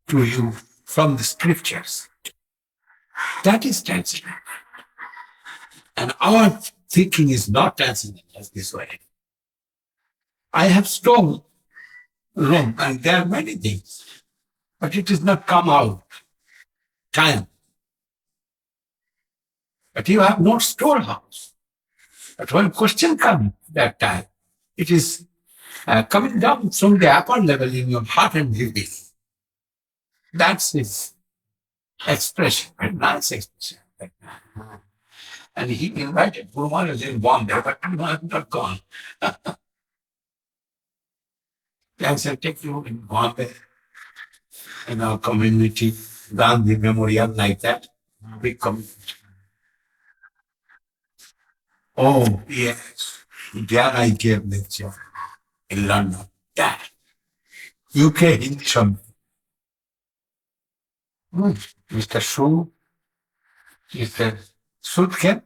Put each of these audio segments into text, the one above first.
to you from the scriptures. That is transcendental. And our thinking is not transcendental this way. I have stored room, and there are many things, but it does not come out. Time. But you have no storehouse. But when question comes that time, it is coming down from the upper level in your heart and living. That's his expression, a nice expression. And he invited Guru Maharaj in Bombay, but Guru Maharaj not gone. I said, take you in Bombay, in our community, Gandhi Memorial, like that. Big community. Oh, yes. There I gave lecture in London. That. UK Hindi Shambi. Mr. Shu, Mr. Sutken,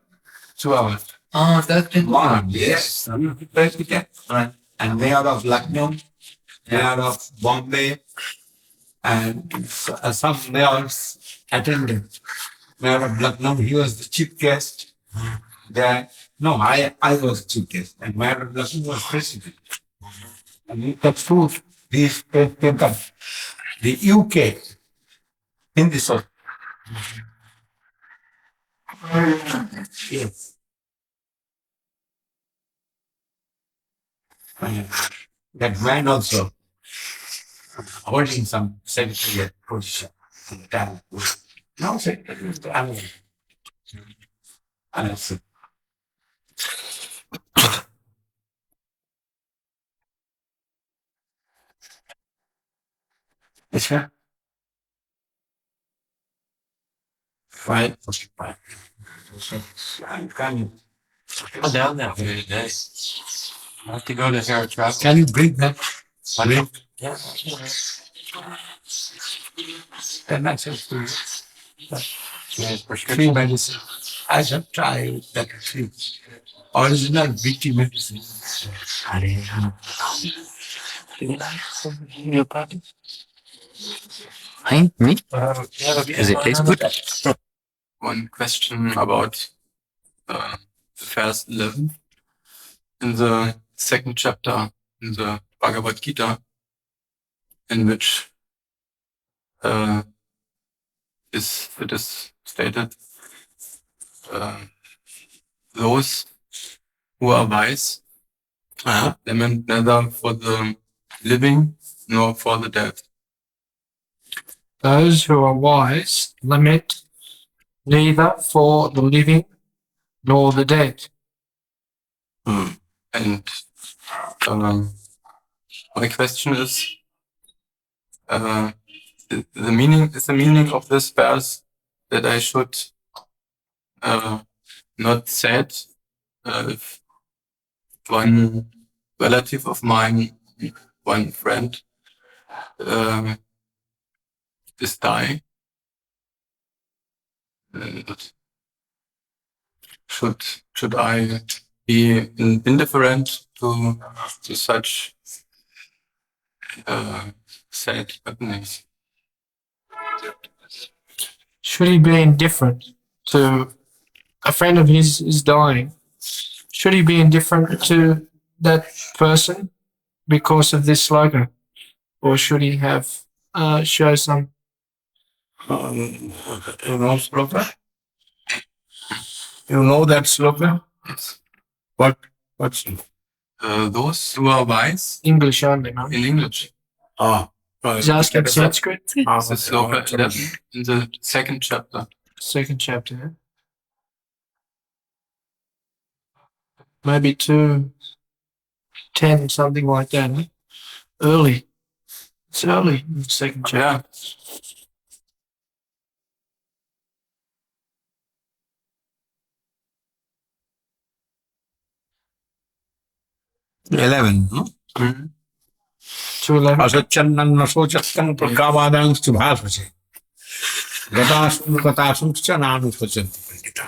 2 hours. Oh, that's been one. Yes. President. Right. And mayor of Lucknow, mayor of Bombay, and some mayors attended. Mayor of Lucknow, he was the chief guest. There, no, I was chief guest, and Mayor of Lucknow was president. And we could prove these people, the UK in this. Yes. That man also holding some secretariat position at the time. No secretary is the other. And it's a 5:45. Can you? I'm down there for the day. I have to go to VHS. Can you bring that? Bring Yeah. the message to Yes, free medicine? I should try that free. Original BT medicine. Your pocket? Hey, me? Is it taste good? One question about the verse 11 in the second chapter in the Bhagavad Gita, in which it is stated, those who are wise lament neither for the living nor for the dead. Those who are wise lament neither for the living nor the dead. And my question is, the meaning of this verse that I should not sad if one relative of mine, one friend, is dying. Should I be indifferent to such sad happenings? Should he be indifferent to a friend of his is dying? Should he be indifferent to that person because of this slogan? Or should he have show some You know slogan? You know that slogan? Yes. What's Those who are wise English only, no? in English. He's asking Sanskrit. It's the sloka 11 in the second chapter. Second chapter. Yeah? Maybe 2:10, something like that. Huh? Early. It's early in the second chapter. Yeah. $11. Mhm. 2:11. असच्चन्नं न शोचत्तं प्रकावादांश्च भाषसे गतासु कथासुश्च नानुशोचन्ति Pandita.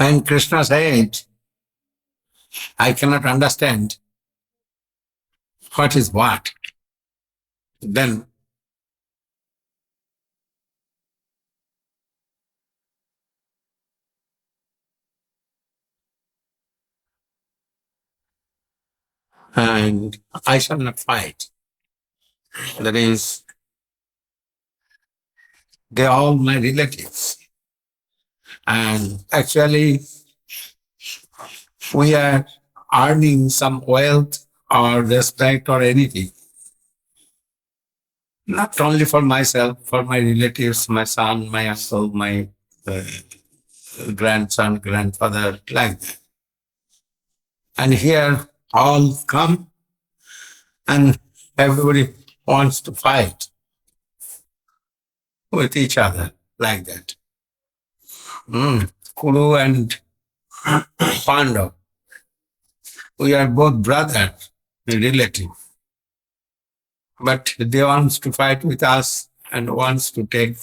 When Krishna said, I cannot understand what is what, then and I shall not fight. That is, they are all my relatives. And actually, we are earning some wealth or respect or anything. Not only for myself, for my relatives, my son, my uncle, my uh, grandson, grandfather, like that. And here all come and everybody wants to fight with each other like that. Kuru and Pandav, we are both brothers, relatives, but they wants to fight with us and wants to take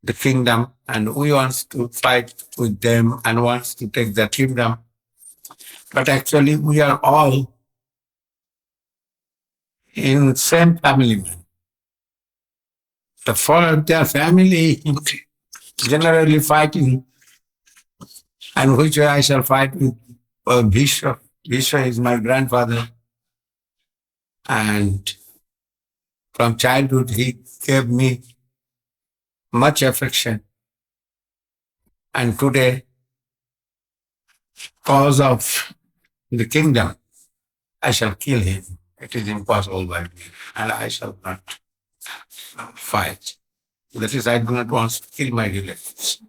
the kingdom, and we wants to fight with them and wants to take the kingdom. But actually, we are all in same family. For their family, generally fighting, and which way I shall fight with Bhishma. Bhishma is my grandfather, and from childhood he gave me much affection. And today, cause of the kingdom, I shall kill him. It is impossible by me, and I shall not fight. That is, I do not want to kill my relatives.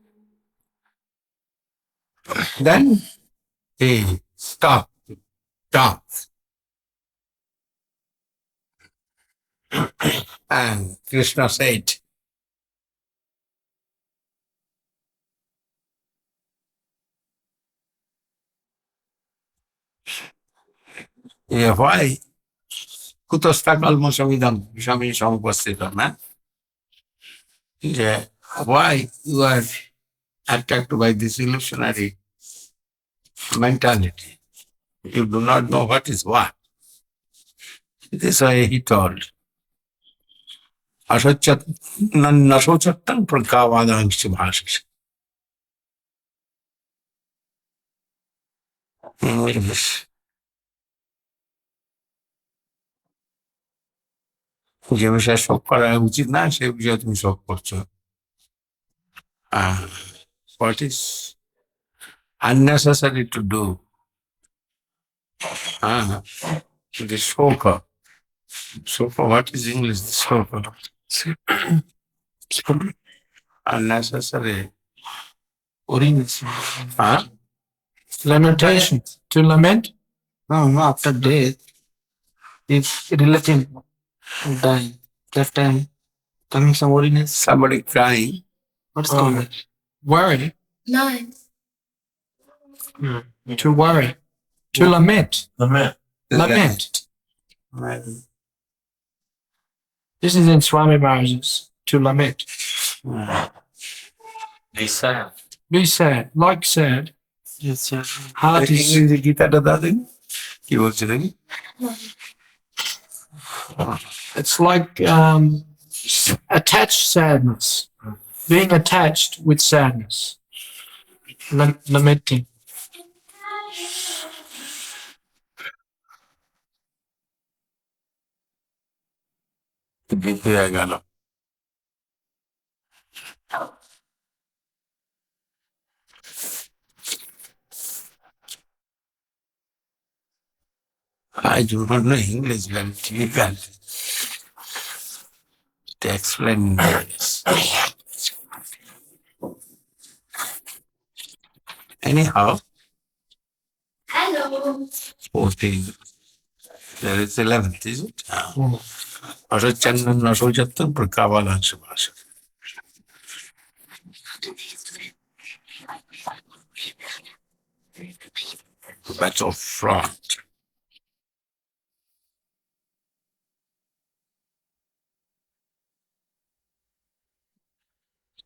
Then he stopped, stopped, and Krishna said, yeah, why? Kutostha kalma samidam shami samupasthitam, man. Yeah, why you are attacked by this illusionary mentality? You do not know what is what. This way he told. Nasochattam prakavadangsha bhasha. যে বিষয়ে শোক করা উচিত না সে বিষয়ে তুমি শোক করছো what is unnecessary to do the shoka what is English shoka unnecessary Lamentation. To lament? No, after death, if relative die, that time coming some worriness. somebody crying What's called that? Worry. Nice. To worry. To lament. Lament. Lament. This is in Swami Maharaj's. To lament. Be sad. Be sad. Like sad. Yes, yeah. Heart is ইংরেজি গীতাটা দাদেন কি বলছে দেখি it's like attached sadness. Being attached with sadness. Lamenting. হয়ে গেল I do not know English very difficult to explain this. Anyhow, Hello. 14. There is 11th, is it? Asachannan Nasochattam Prakavalansha Bhasha. Battle front.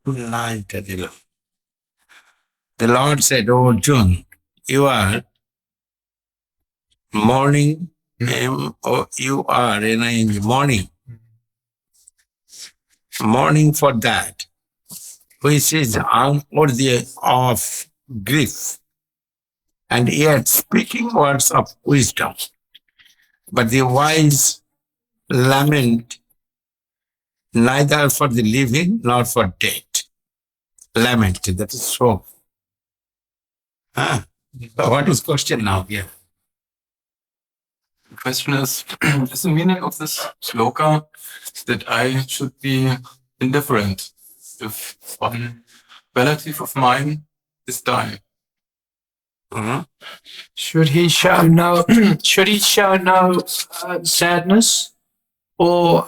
Light at 11. The Lord said, "Oh, Arjun, you are mourning, M-O-U-R-N-I-N-G, mourning. Mourning for that, which is unworthy of grief, and yet speaking words of wisdom. But the wise lament neither for the living nor for dead." Lament, that is so. So what is question now here? The question is the meaning of this sloka that I should be indifferent if one relative of mine is dying? Should he show no? Should he show no sadness, or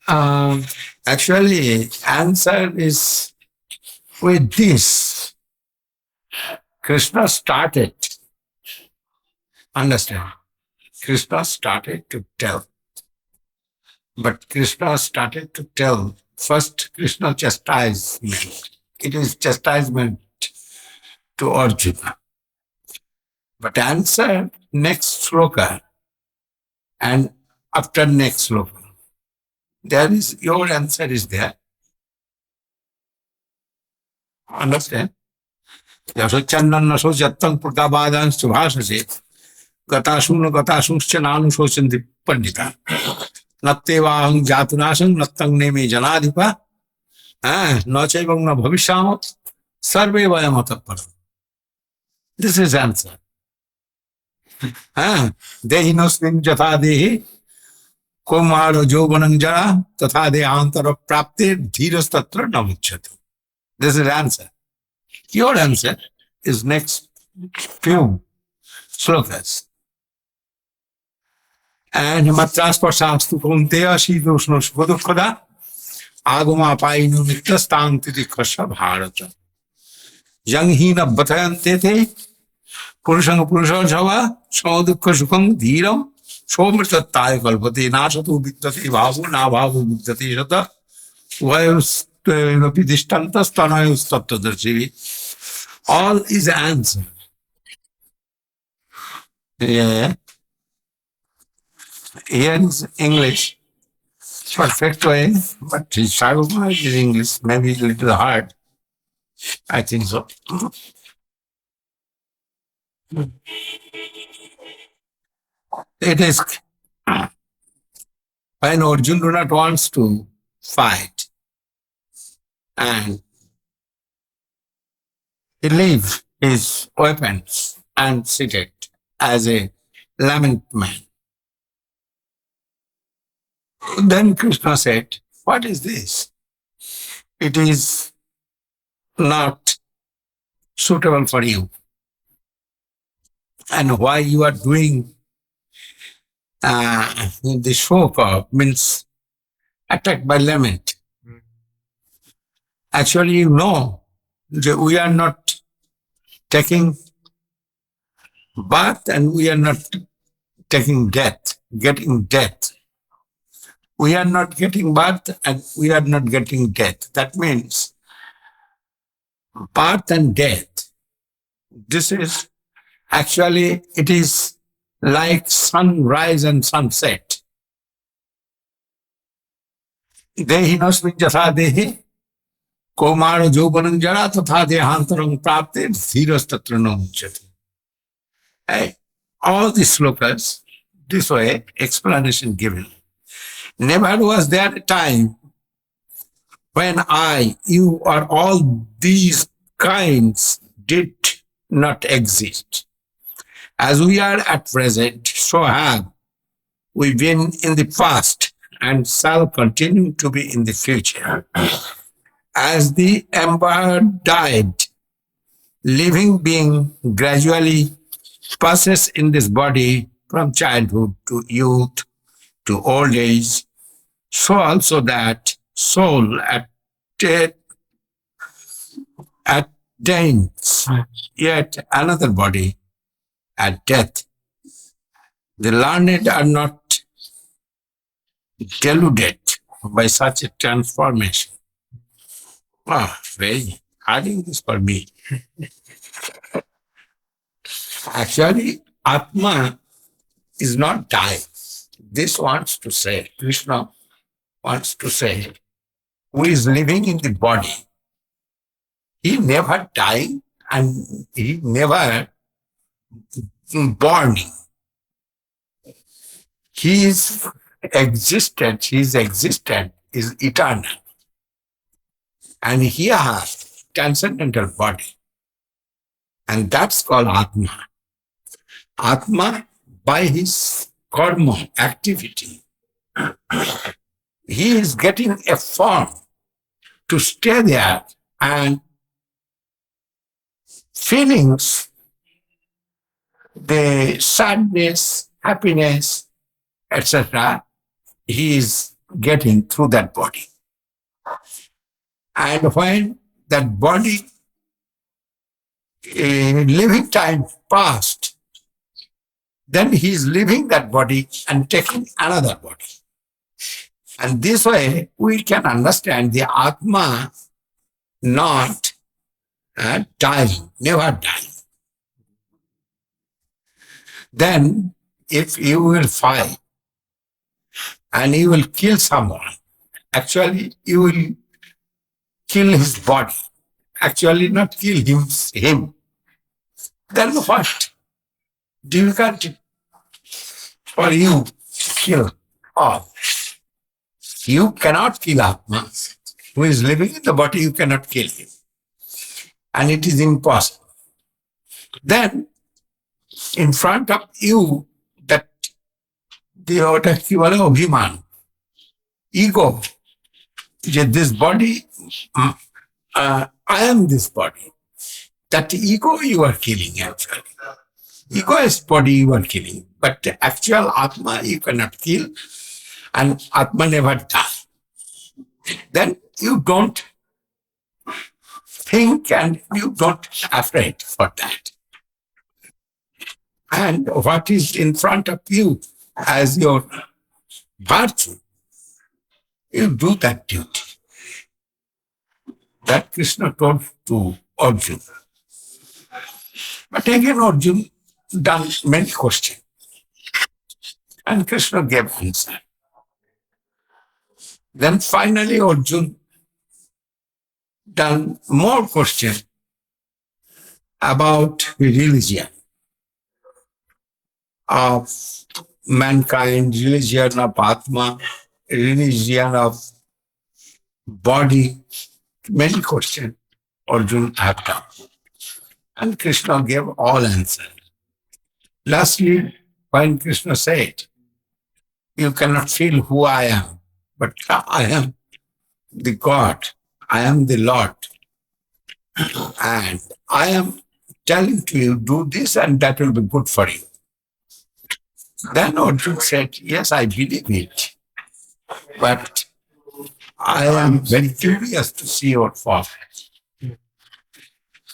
Actually, answer is with this. Krishna started. Understand? Krishna started to tell. But Krishna started to tell. First, Krishna chastisement. It is chastisement to Arjuna. But answer next sloka and after next sloka. There is, your answer is there. Understand? Yasochandannaso jattang pratabadan subhasase gatasuncha nanusochanti pandita. Nattevahang jatunasang nattang neme janadipa nachevang na bhavishyam sarve vayamataparam. This is answer. Dehinosmin jatha dehi Kumaro Jovanang Jara, Tatha Antara Prapti, Dhiras Tatra Namuchatu. This is answer. Your answer is next few slokas. And Matraspasastu Kunteya Shidoshno Svodukada, Aguma Painu Mitrastanti Kasha Bharata. Yanghina Batayante, Purushanga Purusha Sodukka Sukam Dhiram, Somritattaya kalpate, nasatu vidyate bhavu, na bhavu vidyate shata, vayus distantas tanayus tattvadarshini. All is answer. Yeah. Here is English. Perfect way, but Sarvama is English, maybe a little hard. I think so. It is when Arjuna wants to fight and he leaves his weapons and seated as a lament man. Then Krishna said, "What is this? It is not suitable for you. And why you are doing the shoka means attacked by lament. Actually, you know, that we are not taking birth and we are not taking death, getting death. We are not getting birth and we are not getting death. That means birth and death. This is actually, it is like sunrise and sunset. Dehinosmin jatha dehi Komara Jovanang Jara Tatha Dehantarang Prapte Dhiras Tatra Namuchati. Hey, all these slokas, this way, explanation given. Never was there a time when you, or all these kinds did not exist. As we are at present, so have we been in the past and shall continue to be in the future. As the emperor died, living being gradually passes in this body from childhood to youth to old age, so also that soul attains yet another body at death. The learned are not deluded by such a transformation. Very. hiding this for me. Actually, Atma is not dying. This wants to say, Krishna wants to say, who is living in the body, he never dying and he never born. His existence is eternal. And he has transcendental body. And that's called Atma. Atma, by his karma, activity, he is getting a form to stay there, and feelings, the sadness, happiness, etc., he is getting through that body. And when that body, living time passed, then he is leaving that body and taking another body. And this way, we can understand the Atma not dying, never dying. Then, if you will fight and you will kill someone, actually you will kill his body, actually not kill him. Then what? Difficult for you to kill all. You cannot kill Atma. Who is living in the body, you cannot kill him. And it is impossible. Then, in front of you, that the Abhiman, ego, this body, I am this body. That ego you are killing actually. Egoist body you are killing. But the actual Atma you cannot kill, and Atma never dies. Then you don't think and you don't afraid for that. And what is in front of you as your virtue, you do that duty. That Krishna told to Arjuna. But again, Arjuna done many questions. And Krishna gave answer. Then finally Arjuna done more questions about religion of mankind, religion of Atma, religion of body, many questions Arjuna have done. And Krishna gave all answers. Lastly, when Krishna said, you cannot feel who I am, but I am the God, I am the Lord, and I am telling to you, do this and that will be good for you. Then Arjuna said, yes, I believe it, but I am very curious to see your form.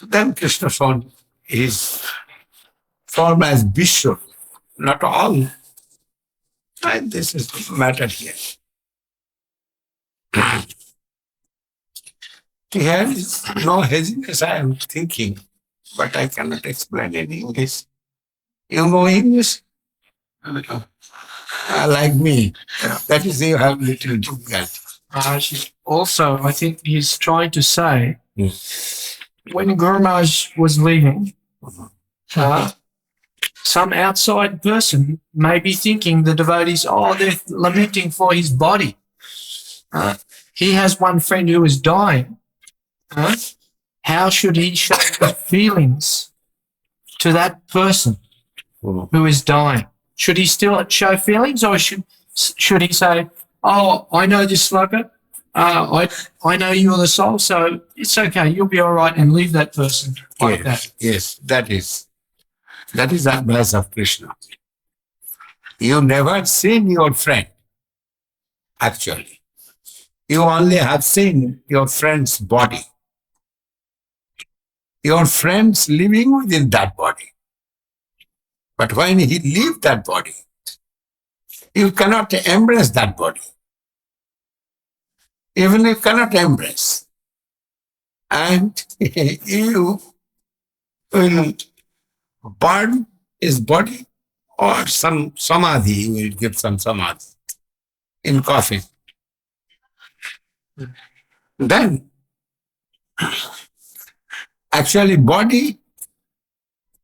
Then Krishna shown his form as bishop, not all. And this is the matter here. Here is no heaviness, I am thinking, but I cannot explain in English. You know English? Like me. That is, you have little difficult. Also, I think he's trying to say, when Guru Maharaj was leaving, some outside person may be thinking the devotees, oh, they're lamenting for his body. He has one friend who is dying. How should he show his feelings to that person who is dying? Should he still show feelings, or should he say, oh, I know this sloka, I know you're the soul, so it's okay, you'll be all right, and leave that person like that? Yes, that is advice of Krishna. You never seen your friend, actually. You only have seen your friend's body. Your friend's living within that body. But when he leaves that body, you cannot embrace that body. Even you cannot embrace. and you will burn his body or some samadhi, you will give some samadhi in coffin. Then actually body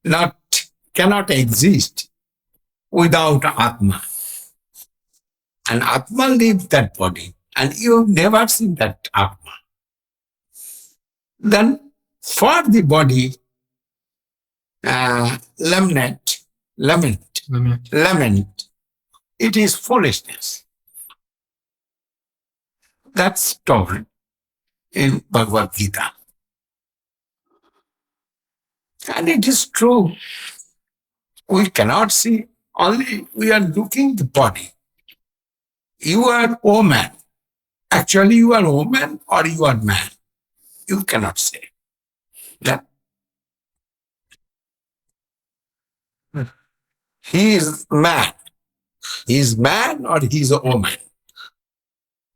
not cannot exist without Atma. And Atma leaves that body, and you've never seen that Atma. Then for the body, lament, it is foolishness. That's told in Bhagavad Gita. And it is true. We cannot see, only we are looking the body. You are woman. Actually, you are woman or you are man. You cannot say that. He is man. He is man or he is a woman.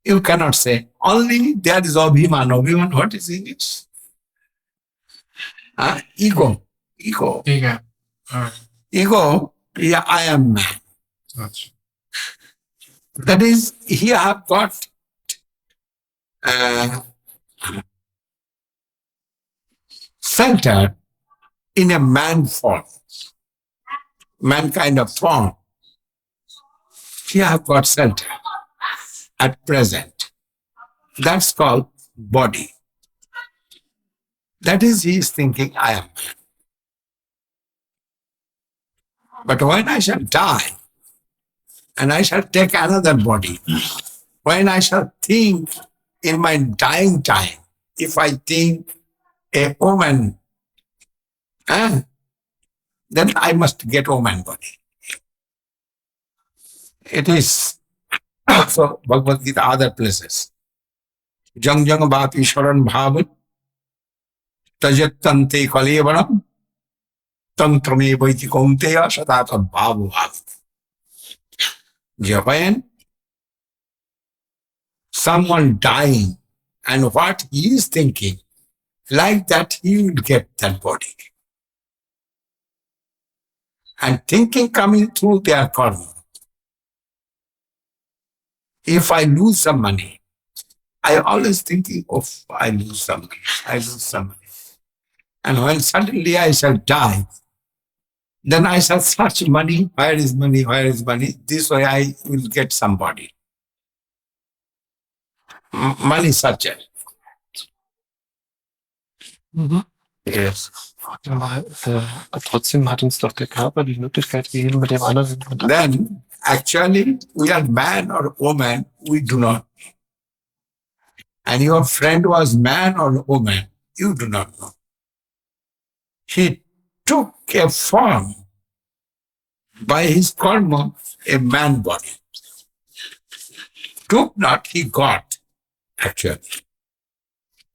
You cannot say. Only there is Abhiman. Abhiman, what is English? Ego. Ego. Ego. Ego, yeah, I am man. That's That is, he have got centered in a man form, man kind of form. He have got centered at present. That's called body. That is, he is thinking, I am man. But when I shall die, and I shall take another body, when I shall think in my dying time, if I think a woman, then I must get woman body. It is also Bhagavad Gita, other places. Jang jang bhapi sharan bhavan, tajattante kalevaram, tantrame vaiti kaunteya satatad bhavu bhav. When someone dying and what he is thinking, like that he will get that body. And thinking coming through their karma. If I lose some money, I always thinking of I lose some money, I lose some money. And when suddenly I shall die, then I shall search money, where is money, where is money? This way I will get somebody. Money searcher. Yes. Aber trotzdem hat uns doch der Körper die Möglichkeit gegeben, mit dem anderen in Kontakt Then actually we are man or woman, we do not. And your friend was man or woman, you do not know. He took a form by his karma, a man body. Took not, he got, actually.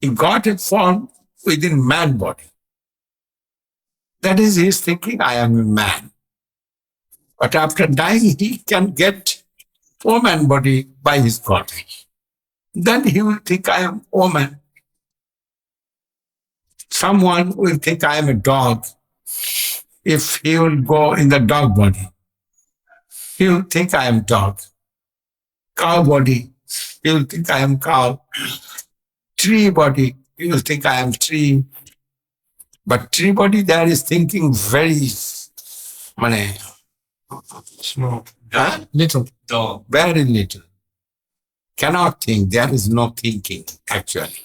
He got a form within man body. That is, he is thinking, I am a man. But after dying, he can get woman body by his karma. Then he will think, I am woman. Someone will think, I am a dog. If he will go in the dog body, he will think, I am dog. Cow body, he will think, I am cow. Tree body, he will think, I am tree. But tree body there is thinking very small. little, very little. Cannot think. There is no thinking, actually.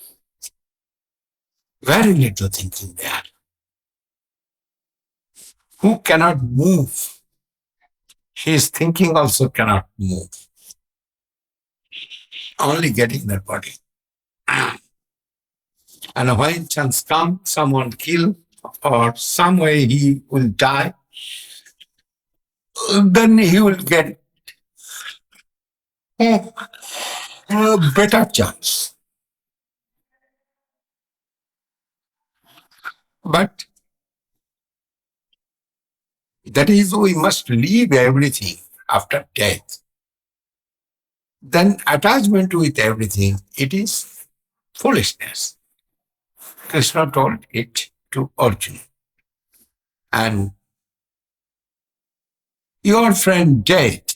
Very little thinking there. Who cannot move? His thinking also cannot move. Only getting that body. And when chance comes, someone kill or some way he will die, then he will get a better chance. But that is, we must leave everything after death. Then attachment with everything, it is foolishness. Krishna told it to Arjuna. And your friend dead.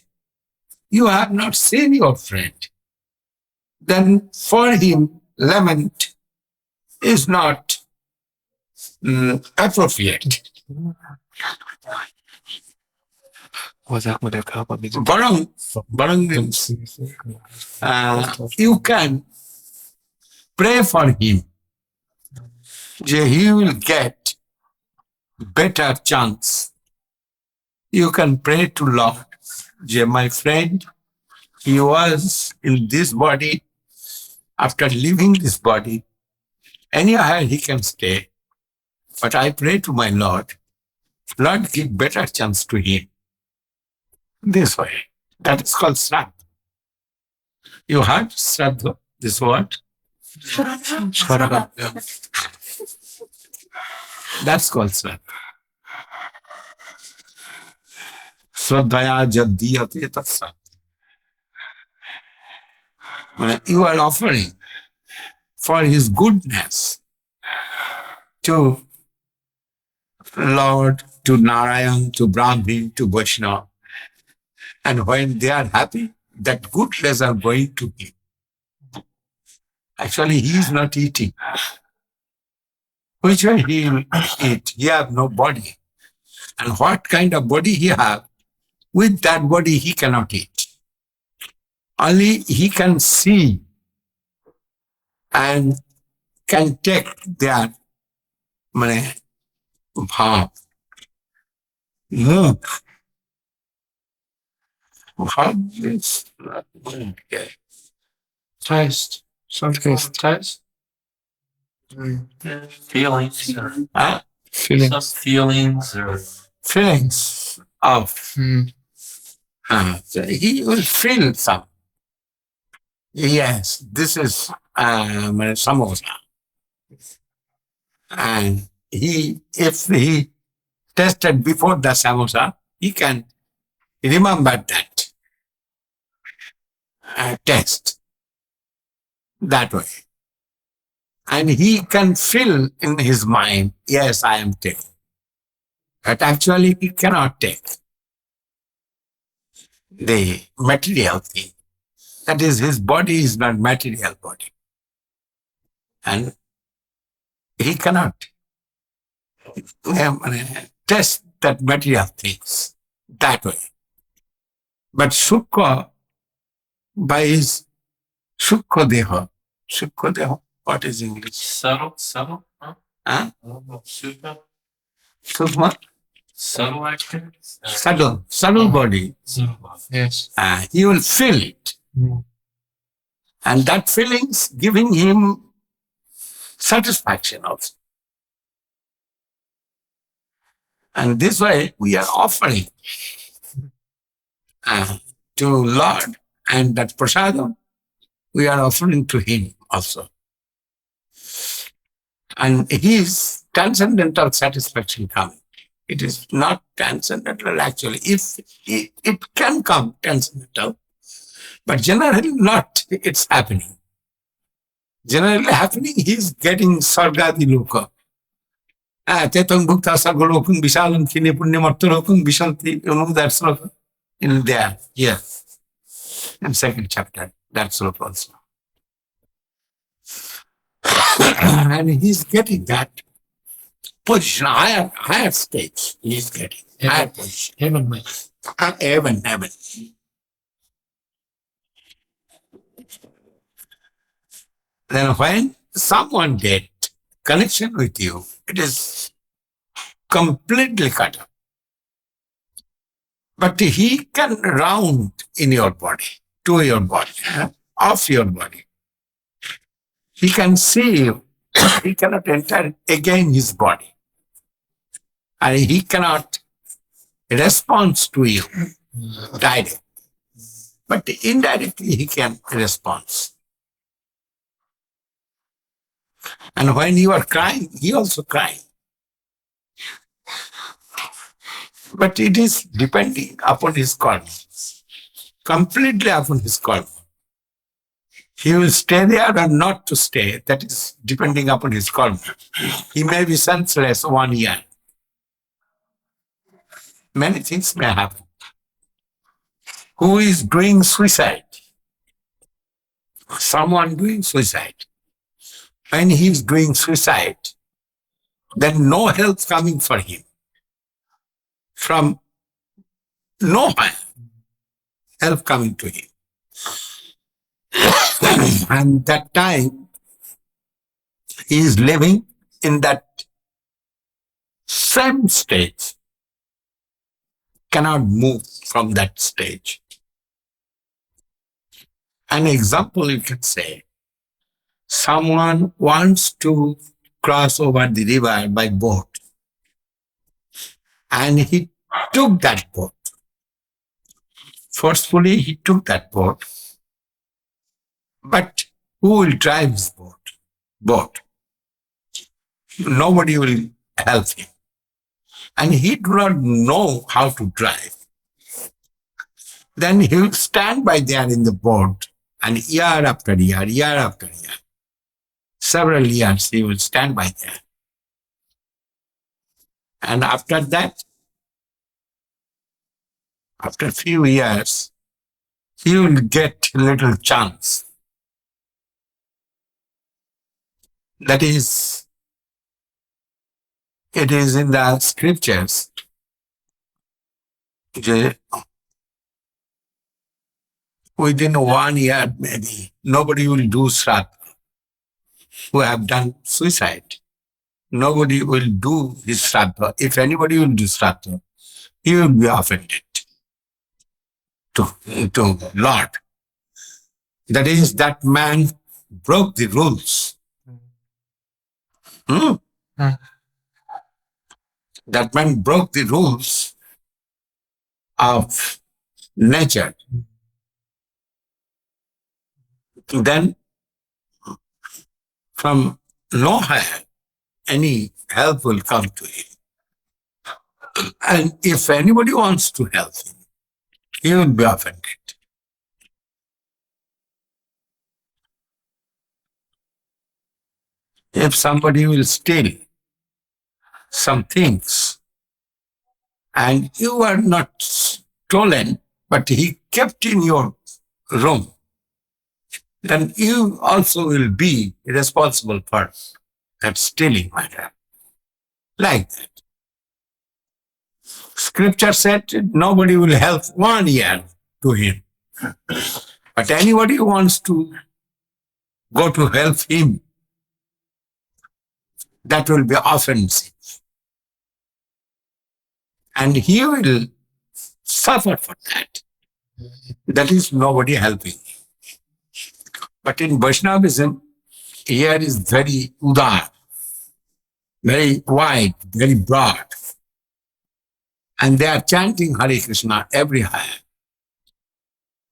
You have not seen your friend. Then for him, lament is not appropriate. Wo sagt man, der Körper wie so Barang means you can pray for him. He will get better chance. You can pray to Lord. My friend, he was in this body. After leaving this body, anyhow he can stay. But I pray to my Lord. Lord, give better chance to him. This way. That is called Shraddha. You heard Shraddha, this word? Shraddha. Yeah. That's called Shraddha. Shraddhaya jadiyate tatsat. You are offering for his goodness to Lord, to Narayan, to Brahmin, to Vaishnava. And when they are happy, that goodness are going to him. Actually, he is not eating. Which way he will eat? He have no body. And what kind of body he have? With that body, he cannot eat. Only he can see and can take their bhav. Look. Bhav is not okay. Taste. Some Taste. taste. Feelings or Feeling. some feelings or Feelings of so he will feel some. Yes, this is samosa. And if he tested before the samosa, he can remember that test that way. And he can feel in his mind, yes, I am taking. But actually, he cannot take the material thing. That is, his body is not material body. And he cannot test that material things that way. But Sukha, by his Sukha Deha, what is English? subtle, huh? Huh? Super, Sukha, subtle activities. subtle body. Yes. He will feel it. And that feeling's giving him satisfaction also. And this way we are offering to Lord, and that prasadam we are offering to him also. And his transcendental satisfaction coming. It is not transcendental actually. If it can come transcendental, but generally not, it's happening. Generally happening, he's getting sargadi loka. Tetang bhukta sargolokung vishalam kine punyamartolokung vishanti. You know that sloka in there. Yeah. In second chapter, that sloka also. And he's getting that position, higher stage. He's getting higher position. Heavenly. Heaven. Then when someone get connection with you, it is completely cut off. But he can round in your body, to your body, off your body. He can see you. He cannot enter again his body. And he cannot respond to you directly. But indirectly he can respond. And when you are crying, he also crying. But it is depending upon his karma. Completely upon his karma. He will stay there or not to stay. That is depending upon his karma. He may be senseless 1 year. Many things may happen. Who is doing suicide? Someone doing suicide. When he is doing suicide, then no help coming for him. From nowhere, help coming to him. And that time, he is living in that same stage, cannot move from that stage. An example you can say, someone wants to cross over the river by boat, and he took that boat. Forcefully, he took that boat. But who will drive his boat? Nobody will help him. And he do not know how to drive. Then he will stand by there in the boat, and year after year, several years he will stand by there. And after that, after a few years, he will get a little chance. That is, it is in the scriptures. Within 1 year, maybe, nobody will do Sraddha who have done suicide. Nobody will do his Sraddha. If anybody will do Sraddha, he will be offended to Lord. That is, that man broke the rules. That man broke the rules of nature. Then, from nowhere, any help will come to him. And if anybody wants to help him, he will be offended. If somebody will steal some things, and you are not stolen, but he kept in your room, then you also will be responsible for that stealing matter. Like that. Scripture said nobody will help 1 year to him. But anybody who wants to go to help him, that will be offensive. And he will suffer for that. That is nobody helping. But in Vaishnavism, here is very udar, very wide, very broad. And they are chanting Hare Krishna everywhere.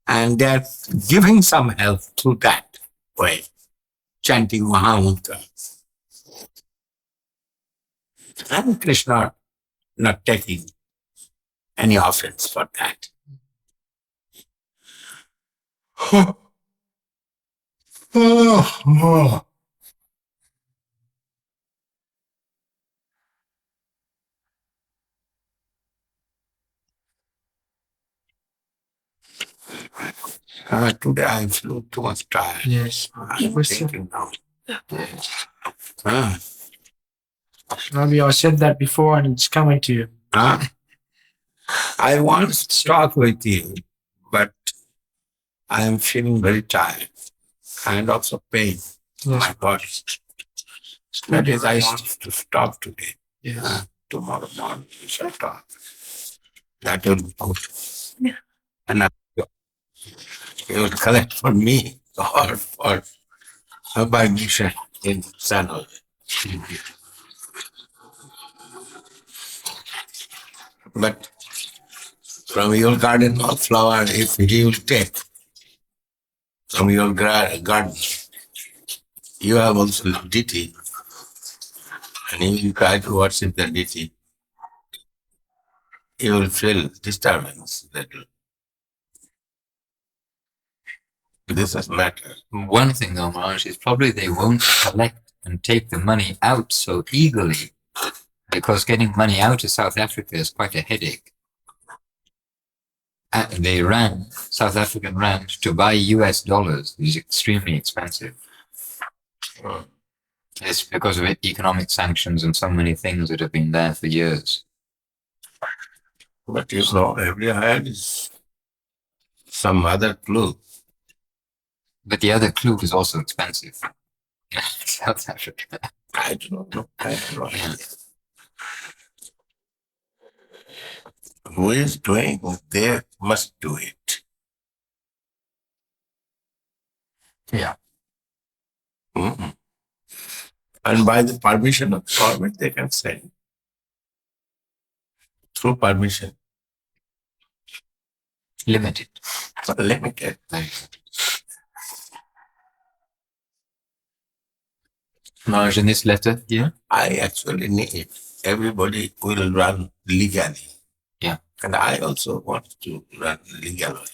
And they are giving some help through that way, chanting Mahamantra. And Krishna not taking any offense for that. Today I feel too much tired. Yes. I'm thinking now. Maybe I said that before and it's coming to you. I want to talk with you, but I am feeling very tired and also pain in my body. That is, I want to stop today. Yes. Tomorrow morning we shall talk. That will be good. And you will collect for me or for my mission in San Jose. But from your garden of flower, if he will take from your garden, you have also deity, and if you try to worship the deity, you will feel disturbance. This is matter. One thing though, Maharaj, is probably they won't collect and take the money out so eagerly, because getting money out of South Africa is quite a headache. And they South African rand, to buy US dollars is extremely expensive. It's because of economic sanctions and so many things that have been there for years. But you know, everywhere is some other clue. But the other clue is also expensive. South Africa. I do not know. I have no idea. Who is doing it? They must do it. Yeah. Mhm. And by the permission of the government, they can send. Through permission. Limited. Limited. Maharaj, in this letter here? I actually need everybody will run legally. Yeah. And I also want to run legally.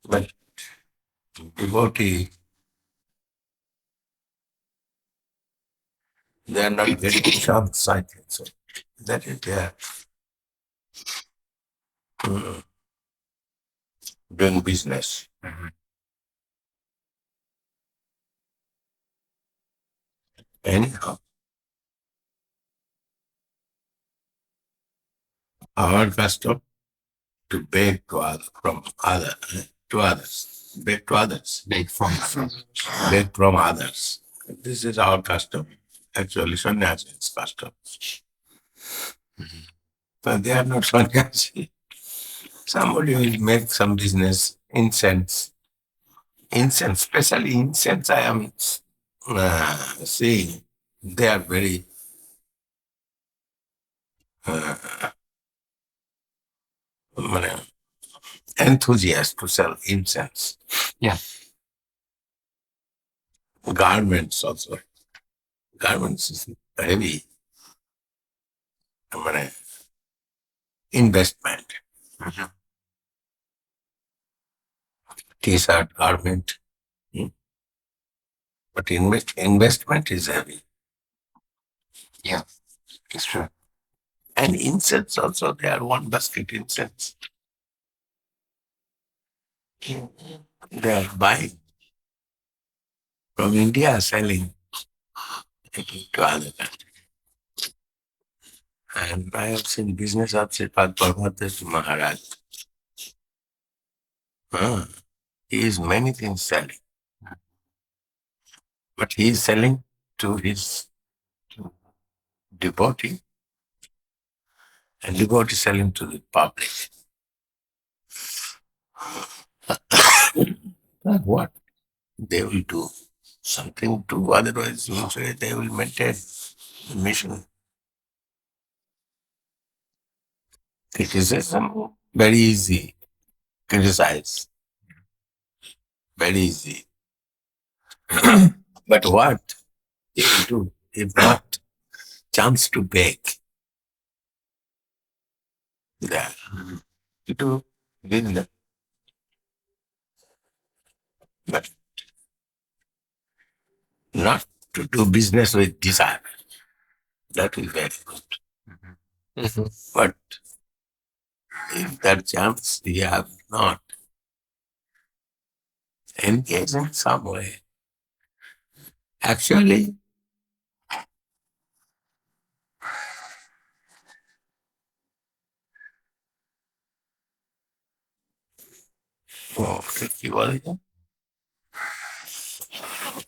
But devotee, they are not getting short-sighted. So that is their doing business. Anyhow, our custom to beg to others, to others, beg to others, Beg from. beg from others. This is our custom. Actually, sannyasi's custom. But they are not sannyasi. Somebody will make some business, incense, especially incense. I am seeing they are very enthusiastic to sell incense. Yeah. Garments also. Garments is heavy. Investment. T-shirt, garment. But investment is heavy. Yeah, it's true. And incense also, they are one basket incense. They are buying from India, selling to other countries. And I have seen business of Srila Govinda Maharaj. He is many things selling. But he is selling to his devotee, and devotee selling to the public. And what? They will do something to, otherwise usually they will maintain the mission. Criticism, very easy. Criticize. Very easy. But what they will do if not chance to beg? There. To do business. But not to do business with desire. That will be very good. But if that chance we have not engaged in some way, actually, কি বলে যে?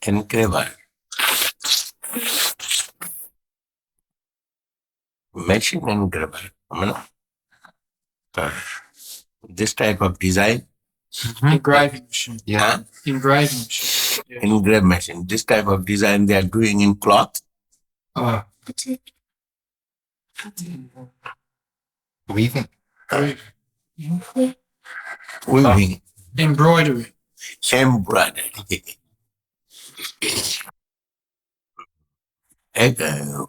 Engraver, machine engraver, this type of design, Engraving machine. Yeah. Engraving machine. Yeah. engrave machine, this type of design they are doing in cloth. Weaving. Weaving, Embroidery. embroidery.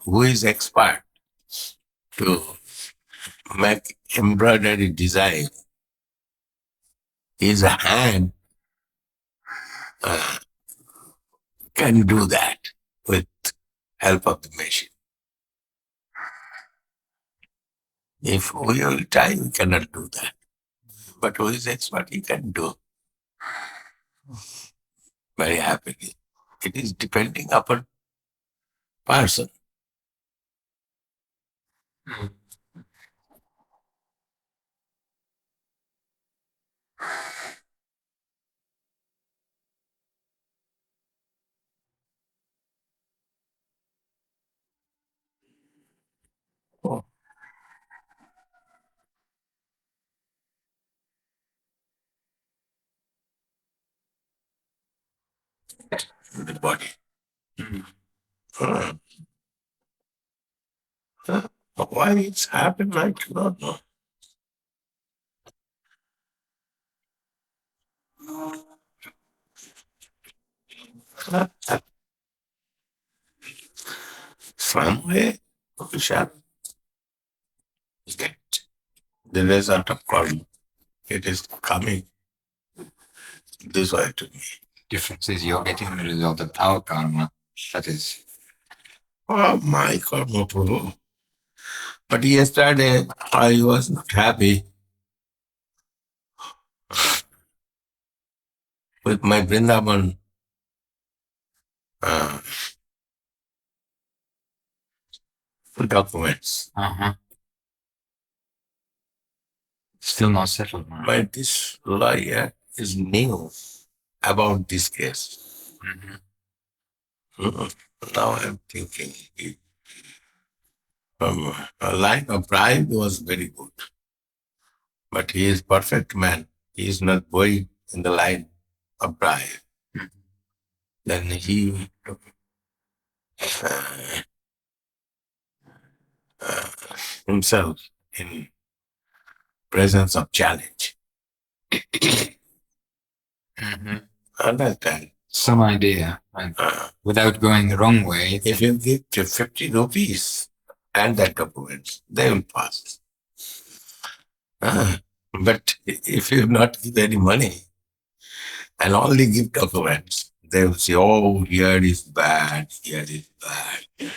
Who is expert to make embroidery design his hand can do that with help of the machine. If we will try, we cannot do that. But who is expert, he can do very happily. It is depending upon person. Oh. The body. Uh, why it's happened, I do not know. Somewhere we shall get the result of karma. It is coming this way to me. Difference is you're getting the result of our karma. That is. Oh, my karma, Prabhu. But yesterday I was not happy with my Vrindavan documents. Still not settled, man. But this lawyer is new about this case. Now I'm thinking a line of bribe was very good. But he is perfect man. He is not going in the line of bribe. Then he himself in presence of challenge. Understand? Some idea. And without going the wrong way. If you give to 50 rupees and that documents, they will pass. But if you not give any money and only give documents, they will say, oh, here is bad, here is bad.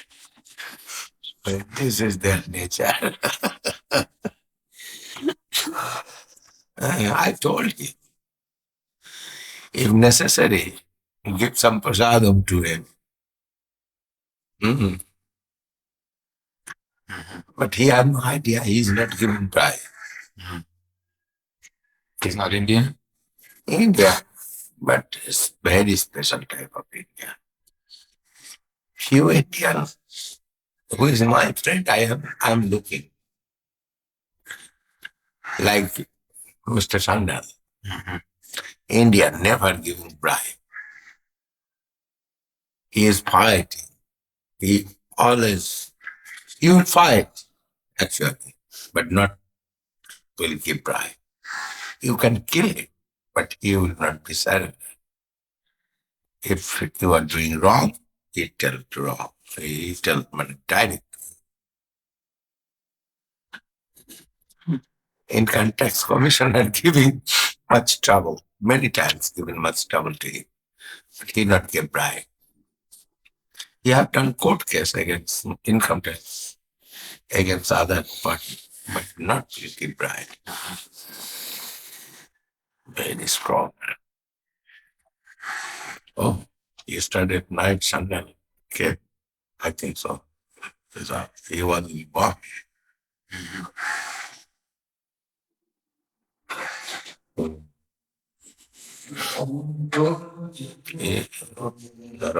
But this is their nature. I told him, if necessary, give some prasadam to him. But he had no idea he is not giving bribe. He's not Indian? India, but it's very special type of India. Few Indians, who is my friend, I'm looking. Like Mr. Sandal. India never giving bribe. He is fighting. He always, he will fight, actually, but not will give bribe. You can kill him, but he will not be surrendered. If you are doing wrong, he tells wrong. He tells direct. Income tax commissioner giving much trouble, many times given much trouble to him, but he not give bribe. He have done court case against income tax, against other party, but not give bribe. Very strong. Oh, yesterday night, Sunday came, I think so. He was born.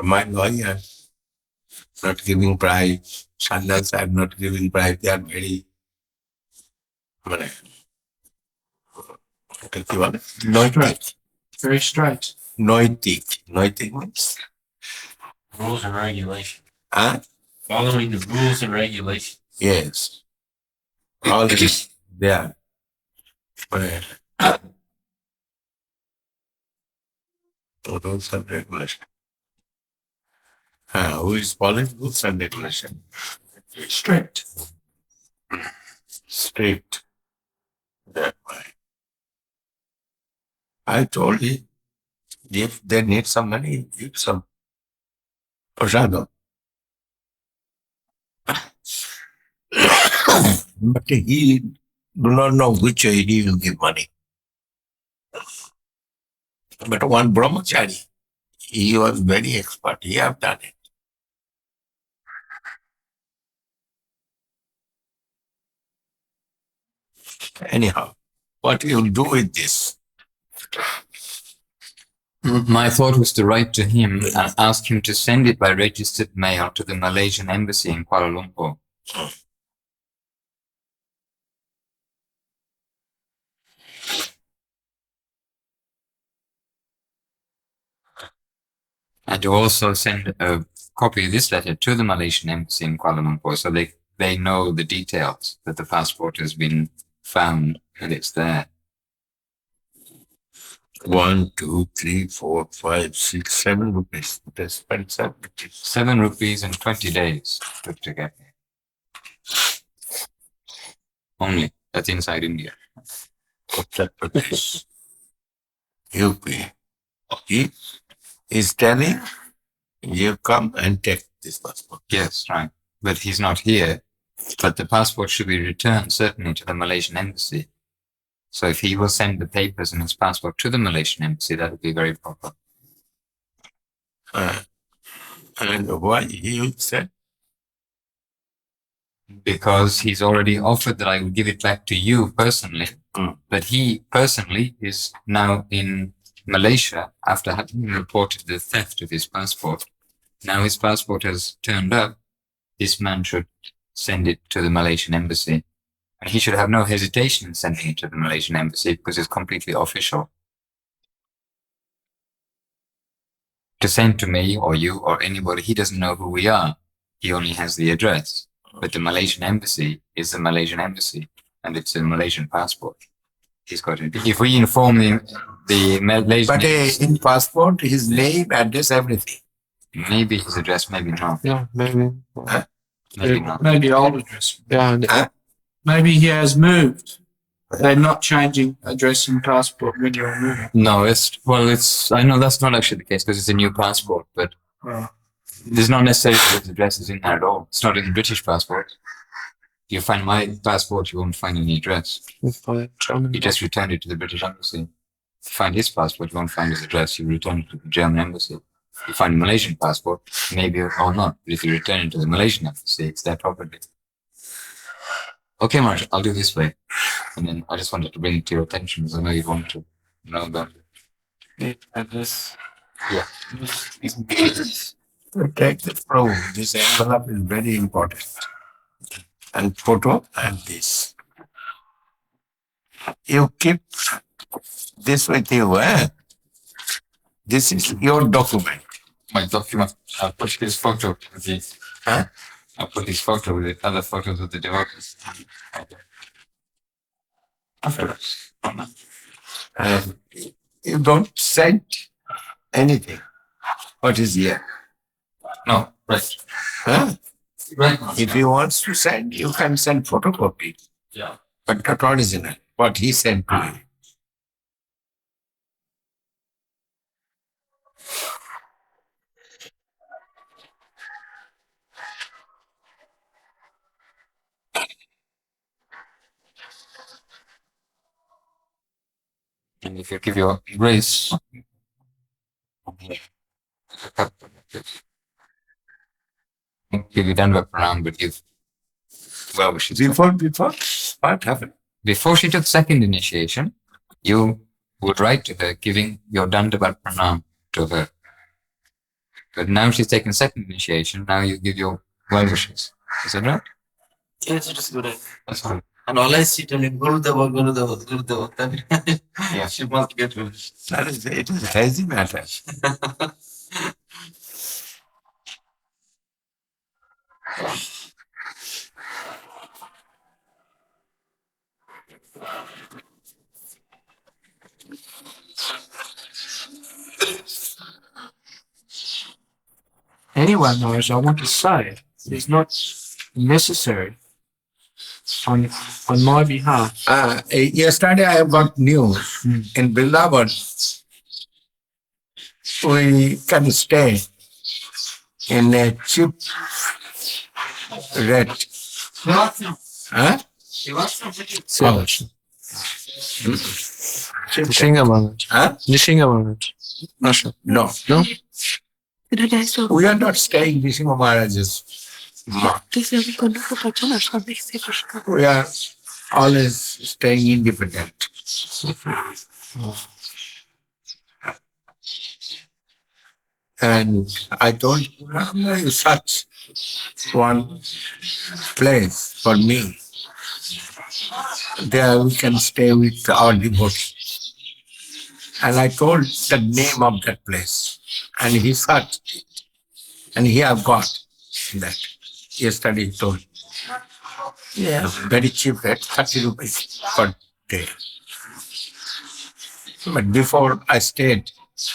My lawyer not giving bribe, Sandals are not giving bribe, they are very noitic. Very straight. Noitic. Noitic means? Rules and regulations. Huh? Following the rules and regulations. Yes. All this there. Rules and regulations. Who is following rules and regulations? Strict. Strict. That way. I told him, if they need some money, give some. Prashadam. But he do not know which way he will give money. But one brahmachari, he was very expert. He have done it. Anyhow, what you will do with this? My thought was to write to him and ask him to send it by registered mail to the Malaysian embassy in Kuala Lumpur. And to also send a copy of this letter to the Malaysian embassy in Kuala Lumpur so they know the details, that the passport has been found and it's there. 1, 2, 3, 4, 5, 6, 7 rupees. They spent 7 rupees. 7 rupees in 20 days took to get here. Only. That's inside India. Uttar Pradesh. UP. He is telling you come and take this passport. Yes, right. But he's not here. But the passport should be returned certainly to the Malaysian embassy. So if he will send the papers and his passport to the Malaysian embassy, that would be very proper. And why he said? Because he's already offered that I will give it back to you personally. Mm. But he personally is now in Malaysia after having reported the theft of his passport. Now his passport has turned up. This man should send it to the Malaysian embassy. And he should have no hesitation in sending it to the Malaysian embassy because it's completely official. To send to me or you or anybody, he doesn't know who we are. He only has the address. But the Malaysian embassy is the Malaysian embassy and it's a Malaysian passport. He's got it. If we inform the Malaysian But in passport, his name, address, everything. maybe his address, maybe not. Ja, maybe. Maybe not. Maybe old address. Ja, Maybe he has moved. They're not changing address in passport when you're moving. No, I know that's not actually the case because it's a new passport, but there's not necessarily his address is in there at all. It's not in the British passport. If you find my passport, you won't find any address. for German. You just returned it to the British embassy. If you find his passport, you won't find his address. You return it to the German embassy. If you find a Malaysian passport, maybe or not. But if you return it to the Malaysian embassy, it's their property. Okay, Maharaj, I'll do this way. And then I just wanted to bring it to your attention because I know you want to know about it. Address. Yeah. Take the proof. This envelope is very important. And photo and this. You keep this with you, eh? This is your document. My document, I'll put this photo with the, Huh? I'll put this photo with the other photos of the devotees. Afterwards. And you don't send anything. What is here? No, right. Huh? Right. If he wants to send, you can send photocopy. Yeah. But not original. What he sent to you. And if you give your grace, give you Danva Pranam, but give well wishes. Before, what happened? Before she took second initiation, you would write to her giving your Dandavat Pranam to her. But now she's taken second initiation, now you give your well wishes. Is that right? Yes, it is good. That's all. And always she telling Gurudeva, Gurudeva, Gurudeva. Yeah. She must get rid. That is, it is hazy matter. Anyway, Maharaj, I want to say it's not necessary on my behalf. Yesterday I got news in Vrindavan. We can stay in a cheap rate. Huh? Oh. Nishinga Maharaj. Huh? Nishinga Maharaj. Russia. No. No? We are not staying in Maharaj's mart. We are always staying independent. And I told you such one place for me. There we can stay with our devotees. And I told the name of that place. And he searched it. And he have got that. Yesterday he told me. Yeah, very cheap rate, 30 rupees per day. But before I stayed,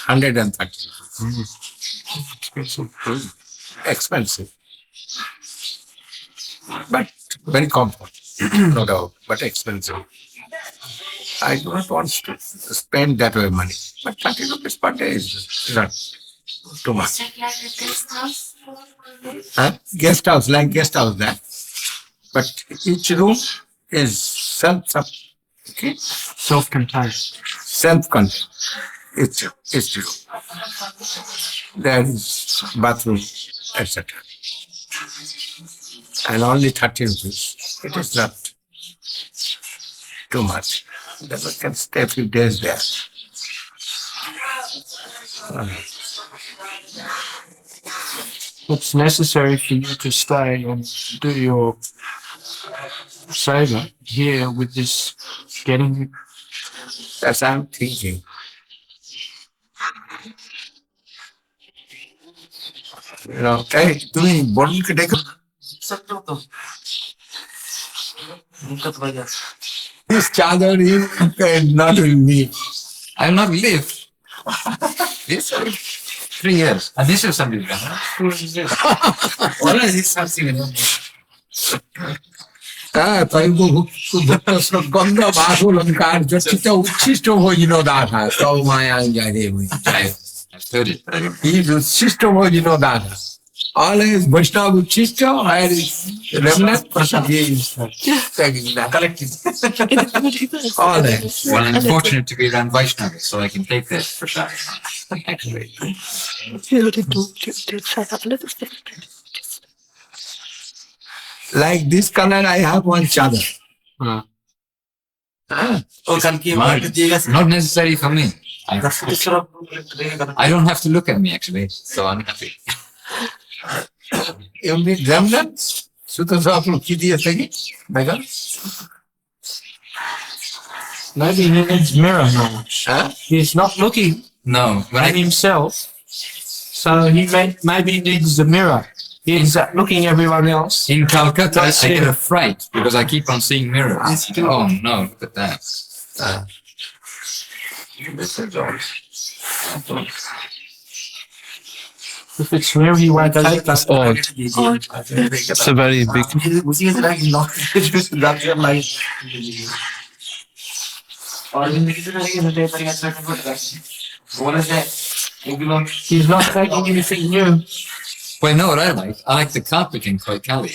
130 rupees. Expensive. But very comfortable, no doubt, but expensive. I do not want to spend that way money. But 30 rupees per day is not too much. Huh? Guest house, like guest house that. But each room is Self-contained. self-contained. Each room. There is bathroom, etc. And only 30 rupees. It is not too much. Then we can stay a few days there. It's necessary for you to stay and do your seva here with this getting. That's what I'm thinking. You know, hey, doing bottle ke dekho. This chadar is not with me. I will not live. This 3 years. And this is something. Who is this? What is this something? Taibu Ganda Bahulanकार जति त उच्छिष्ट भोजिनो दाथा तौ माया जाने I've heard it. He is उच्छिष्ट भोजिनो दाथा. Always Vaishnava uच्छिष्ट, where is remnant? He is taking that. Always. Well, I'm fortunate to be around Vaishnava, so I can take that for sure. Actually. Like this color, I have one chadar. Not necessary for me. I don't have to look at me actually, so I'm happy. You need remnants? Sutta Sahasra ki diye thegi? Mega? Maybe he needs mirror knowledge. Huh? He's not looking No, when at himself, so he maybe needs the mirror. He's looking at everyone else. in Calcutta, That's I get it. a fright because I keep on seeing mirrors. Oh no, look at that. If it's mirror, he won't take that. Odd. It's a very big. He's not taking anything new. Well, no, what I like? I like the carpet in Koikali.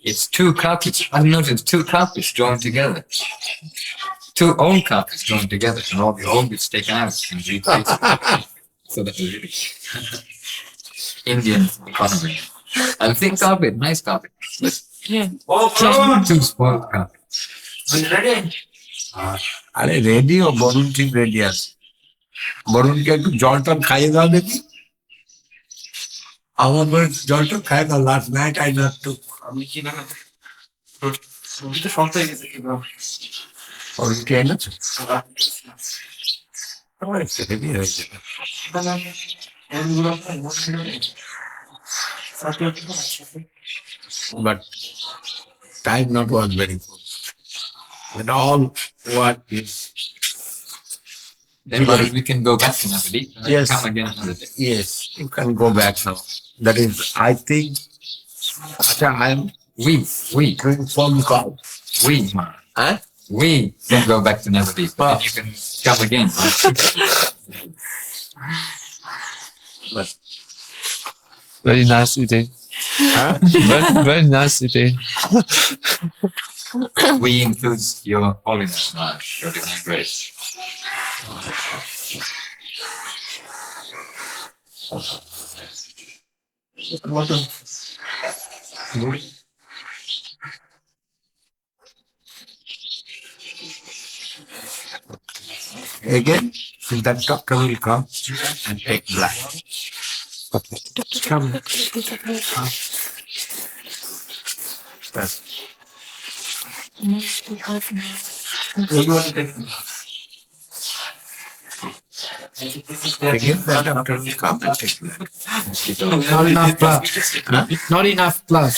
It's 2 carpets. I've noticed 2 carpets joined together. 2 old carpets joined together, and all the old bits taken out and replaced. So that was really Indian economy. And thick carpet, nice carpet. But just 2 spoiled carpets. আরে ready ও বরুণ ঠিক ready আছে বরুণকে একটু জল টল খাইয়ে দাও দেখি আমার বলে জল টল খাইয়ে দাও last night I not to আমি কি না এটা সন্তান গেছে কি ব্রো বরুণকে এনেছো আমার একটু হেভি হয়েছে but time not was very good and all what is Then we can go back to Navadi and then Yes. come again another day. yes you can go back now that is I think I am We. doing phone call We, Huh? we can go back to Navadip, but then you can come again. Very nice idea. Very nice idea. We includes your holiness, Maharaj, your divine grace. Again, that doctor will come and take blood. Come. Again, that doctor will come and take blood. Not enough blood. Not enough blood.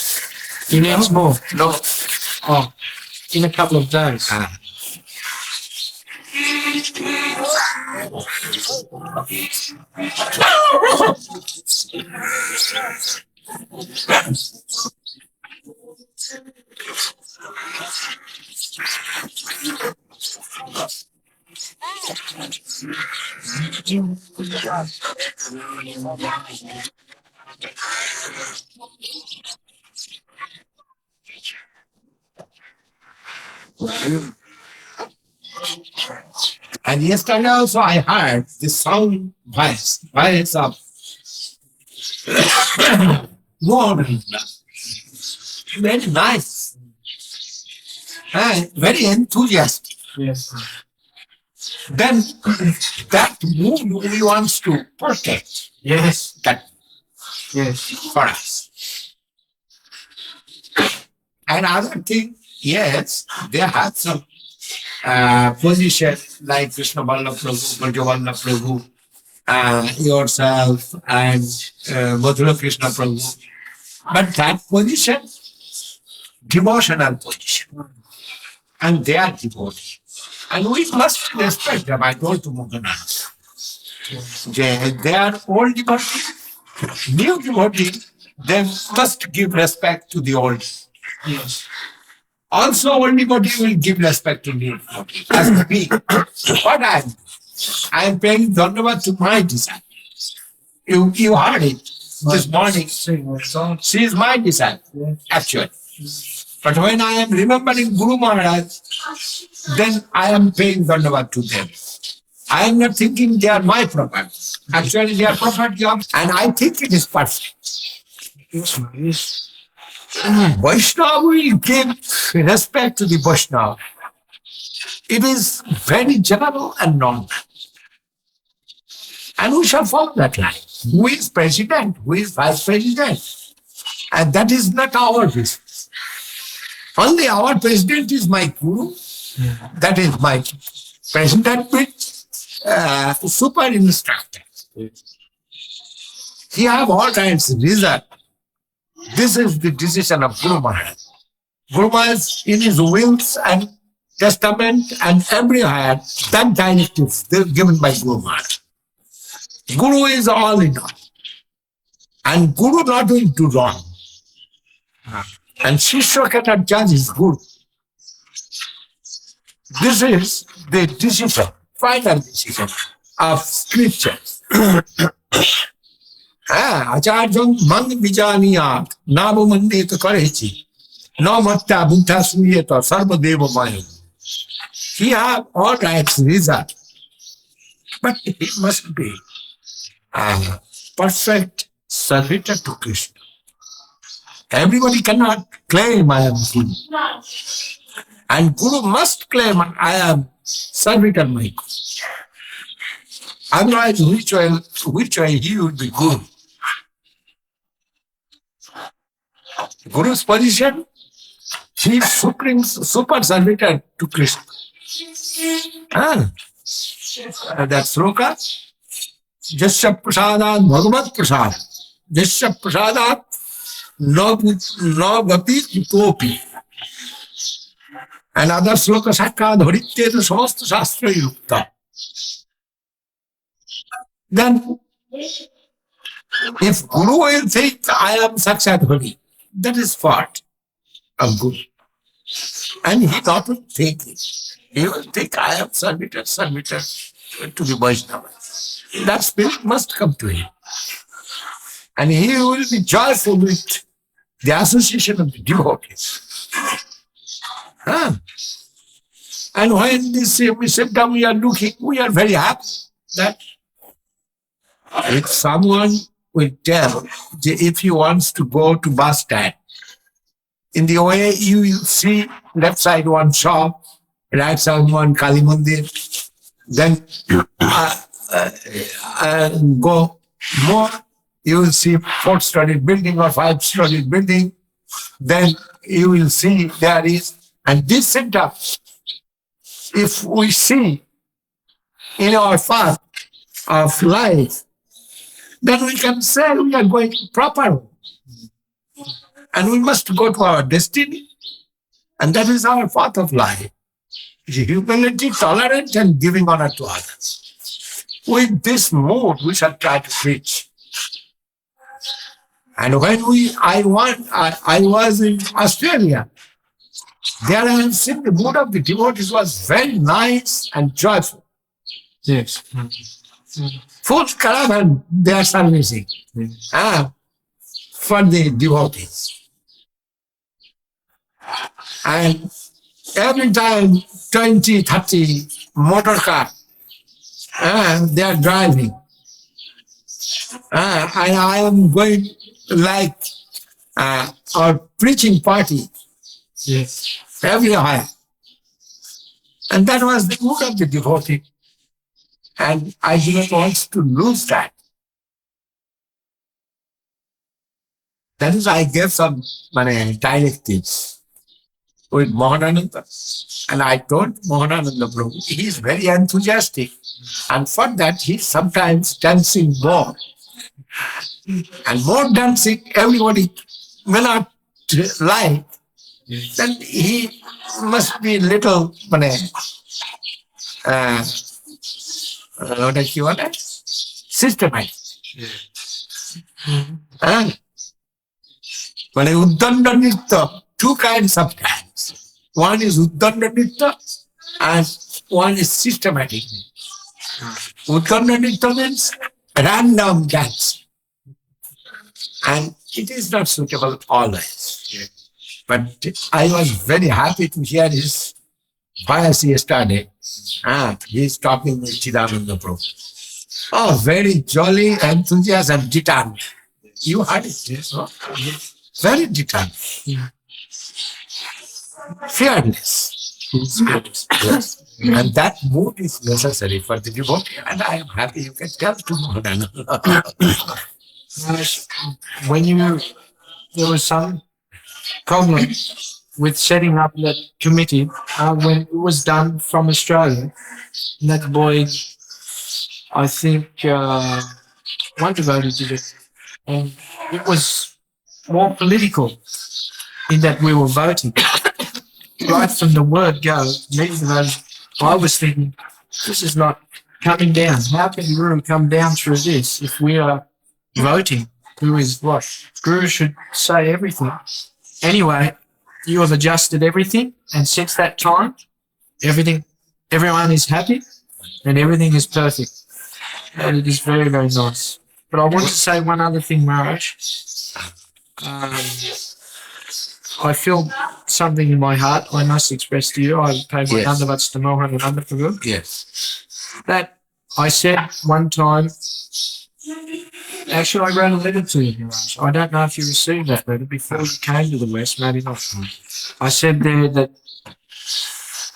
He needs more. No. Oh, in a couple of days. And yesterday also I heard the sound voice of warning. Very nice. Very enthusiastic. Yes. Then that mood we want to protect Yes. that Yes. for us. And other thing, yes, they have some position like Krishna Vallabh Prabhu, Madhya Prabhu, yourself, and Madhura Krishna Prabhu. But that position, devotional position. And they are devotees. And we must respect them. I told to Mohandas. They are old devotees, new devotees, they must give respect to the old. Yes. Also, old devotee will give respect to new devotee. As me, what I am paying Dhanavad to my disciple. You heard it this morning. She is my disciple, actually. But when I am remembering Guru Maharaj, then I am paying Dhanavad to them. I am not thinking they are my property. Actually, they are property of, and I think it is perfect. Yes. Vaishnava will give respect to the Vaishnava. It is very general and normal. And we shall follow that line. Who is president? Who is vice president? And that is not our business. Only our president is my guru. That is my president with super instructor. He have all kinds of reason. This is the decision of Guru Maharaj. Guru Maharaj, in his wills and testament and everywhere, that directives they're given by Guru Maharaj. Guru is all in all. And Guru not will do wrong. And Shishya cannot judge his Guru. This is the decision, final decision of scriptures. Acharjam mang vijaniyat nabu mandeta karechi no matta buddha suyeta sarva deva maya. He have all rights reason, but he must be a perfect servitor to Krishna. Everybody cannot claim I am Guru. And Guru must claim I am servitor my Guru. Otherwise, which way he would be Guru? Guru's position, he is supreme, super servitor to Krishna. That sloka, Jasya prasadat bhagavat prasad. Jasya prasadat no gati kutopi. And other sloka sakka dharityeta samasta shastra yukta. Then, if Guru will think I am Sakshat Hari, that is fault of Guru. And he not will take it. He will think, I am submitted to the Vaishnava. That spirit must come to him. And he will be joyful with the association of the devotees. Huh? And when this symptom we are looking, we are very happy that if someone will tell, if he wants to go to bus stand, in the way you will see left side one shop, right side one Kali Mandir, then go more, you will see 4-story building or 5-story building, then you will see there is, and this center, if we see in our path of life, then we can say we are going proper. And we must go to our destiny. And that is our path of life. Humility, tolerance, and giving honor to others. With this mood, we shall try to preach. And when I was in Australia, there I have seen the mood of the devotees was very nice and joyful. Yes. Full caravan they are servicing for the devotees. And every time 20, 30 motor car, they are driving. And I am going like our preaching party. Yes. Everywhere. And that was the mood of the devotee. And I didn't want to lose that. That is, I gave some directives with Mohanananda. And I told Mohanananda Prabhu, he is very enthusiastic. And for that, he sometimes dancing more. And more dancing, everybody may not like. Then he must be little, what does he want? Systematic. Uddanda Nitya, two kinds of dance. One is Uddanda Nitya and one is systematic. Uddanda Nitya means random dance. And it is not suitable always. But I was very happy to hear his voice yesterday. He is talking with Chidananda Prabhu. Oh, very jolly, enthusiastic, and determined. You heard it, yes? No? Very determined. Fearless. Yes. And that mood is necessary for the devotee. And I am happy you can tell to Maharaj. When there was some problem with setting up that committee when it was done from Australia. And that boy, I think, one devotee did it. And it was more political in that we were voting. Right from the word go, many devotees, I was thinking, this is not coming down. How can the Guru come down through this if we are voting? Who is what? Guru should say everything. Anyway, you have adjusted everything, and since that time, everyone is happy, and everything is perfect. And it is very, very nice. But I want to say one other thing, Maharaj. I feel something in my heart I must express to you. I pay my dandavats to Mohanananda Prabhu. Yes. That I said one time, actually I wrote a letter to you, Maharaj. I don't know if you received that letter before you came to the West, maybe not. I said there that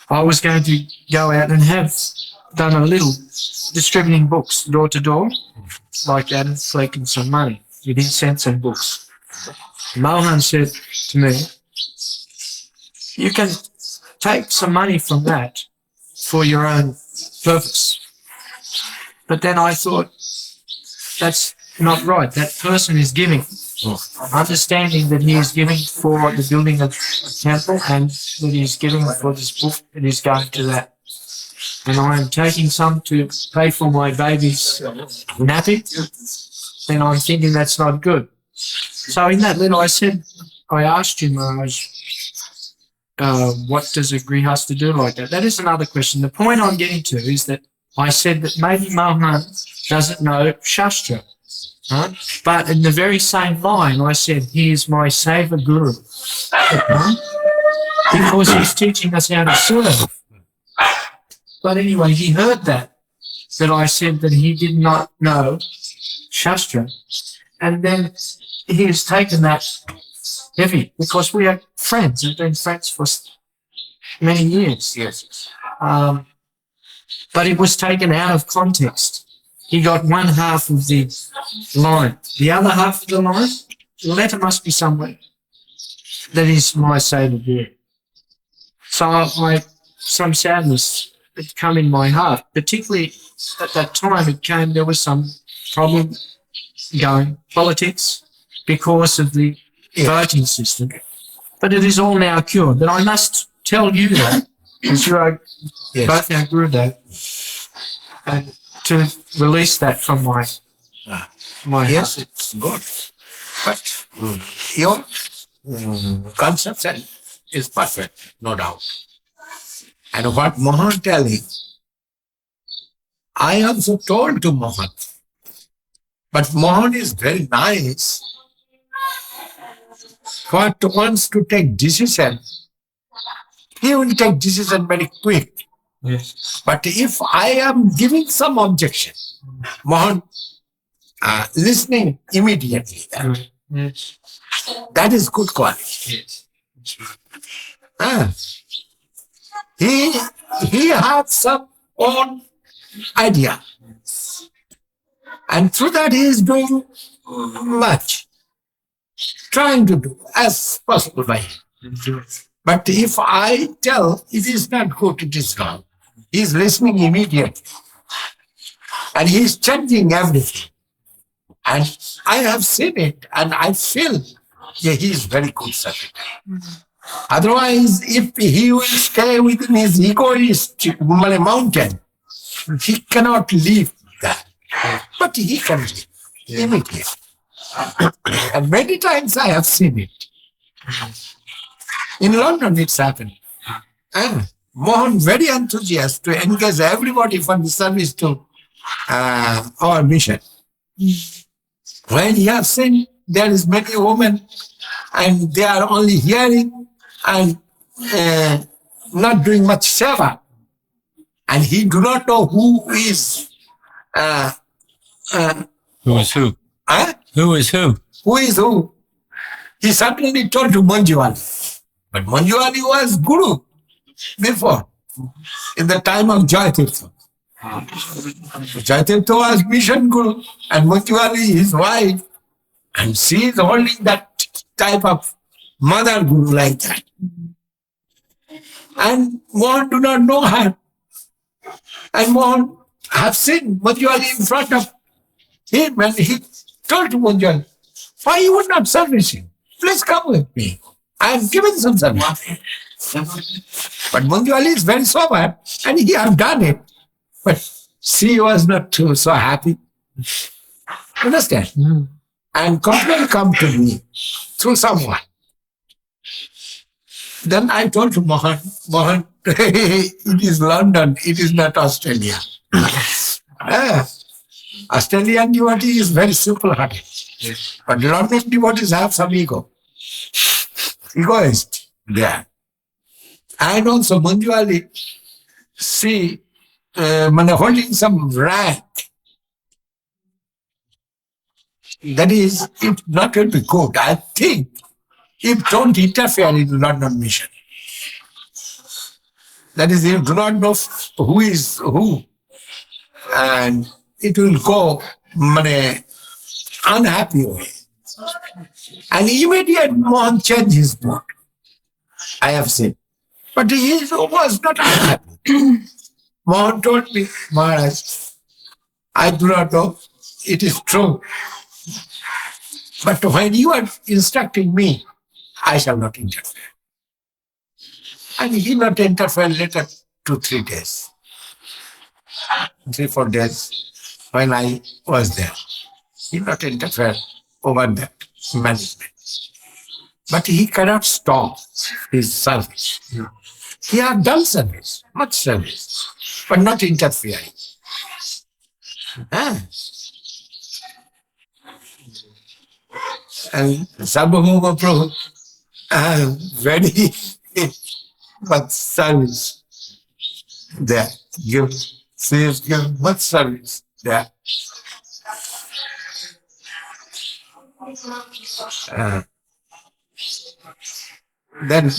I was going to go out and have done a little distributing books door to door, like that, and collecting some money with incense and books. Mohan said to me, you can take some money from that for your own purpose. But then I thought, that's not right. That person is giving, understanding that he is giving for the building of a temple and that he is giving for this book and is going to that. And I am taking some to pay for my baby's nappy, then I'm thinking that's not good. So in that letter I said, I asked you, Maharaj, what does a grihasta do like that? That is another question. The point I'm getting to is that I said that maybe Mohan doesn't know Shastra. Right? But in the very same line, I said, he is my saver guru. Right? Because he's teaching us how to serve. But anyway, he heard that I said that he did not know Shastra. And then he has taken that heavy because we are friends. We've been friends for many years. Yes. But it was taken out of context. He got one half of the line. The other half of the line, the letter must be somewhere. That is my savior guru. So some sadness had come in my heart, particularly at that time there was some problem going, politics, because of the voting system. But it is all now cured. But I must tell you that, because you are both our Gurudev, and to release that from my Yes, heart. it's good. But your conception is perfect, no doubt. And what Mohan telling, I also told to Mohan. But Mohan is very nice. What wants to take decision, he will take decision very quick. Yes. But if I am giving some objection, Mohan listening immediately. Yes. That is good quality. Yes. He has some own idea. And through that he is doing much. Trying to do as possible by him. But if I tell it is not good, it is wrong, he is listening immediately. And he is changing everything. And I have seen it and I feel he is very good secretary. Otherwise, if he will stay within his egoist mountain, he cannot leave that. But he can leave immediately. And many times I have seen it. In London, it's happened. And Mohan very enthusiastic to engage everybody for the service to our mission. When he has seen there is many women and they are only hearing and not doing much seva, and he do not know who is Who is who? huh? Who is who? Who is who? He suddenly told to Manjuwali. But Manjuwali was Guru before, in the time of Jayatirtha. Jayatirtha was mission Guru, and Manjuwali his wife, and she is holding that type of mother Guru like that. And Mohan do not know her. And Mohan have seen Manjuwali in front of him, and he told to Manjuwali, why you would not service him? Please come with me. I am giving some service. But Manjuwali is very sober, and he have done it. But she was not so happy. Understand? And complaint come to me through someone. Then I told to Mohan, it is London, it is not Australia. Australian devotee is very simple-hearted. Yes. But London devotees have some ego. Egoist there. And also Manjuwali, see, holding some rank. That is, it not will be good. I think, if don't interfere in London mission. That is, you do not know who is who. And it will go unhappy way. And immediate Mohan changed his mood. I have seen. But he was not unhappy. Mohan told me, Maharaj, I do not know, it is true. But when you are instructing me, I shall not interfere. And he not interfere later 2-3 days. 3-4 days when I was there. He not interfere over that management. But he cannot stop his service. He has done service, much service, but not interfering. Ah. And Sabhava Prabhu very much service there. Give much service there. Then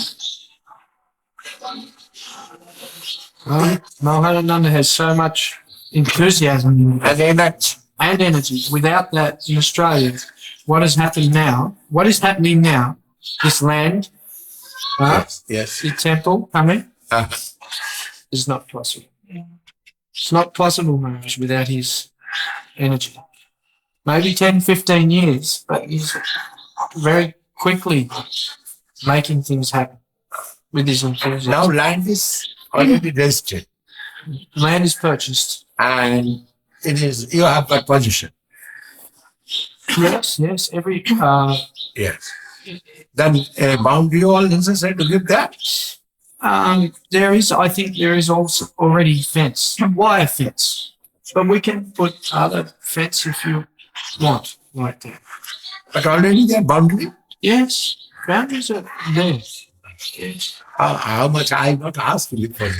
Maharananda has so much enthusiasm and and energy. Without that in Australia, what has happened now, what is happening now, this land, yes. the temple coming, Uh, is not possible. It's not possible, Maharaj, without his energy. Maybe 10, 15 years, but he's very quickly making things happen with his enthusiasm. now land is already registered Land is purchased. and it is you have got position. Yes, every Yes. Then a boundary wall necessary to give that. I think there is also already fence, wire fence, but we can put other fence if you want, like that. But already there boundary. Yes, boundaries are there. Yes, How much I not asked you for it.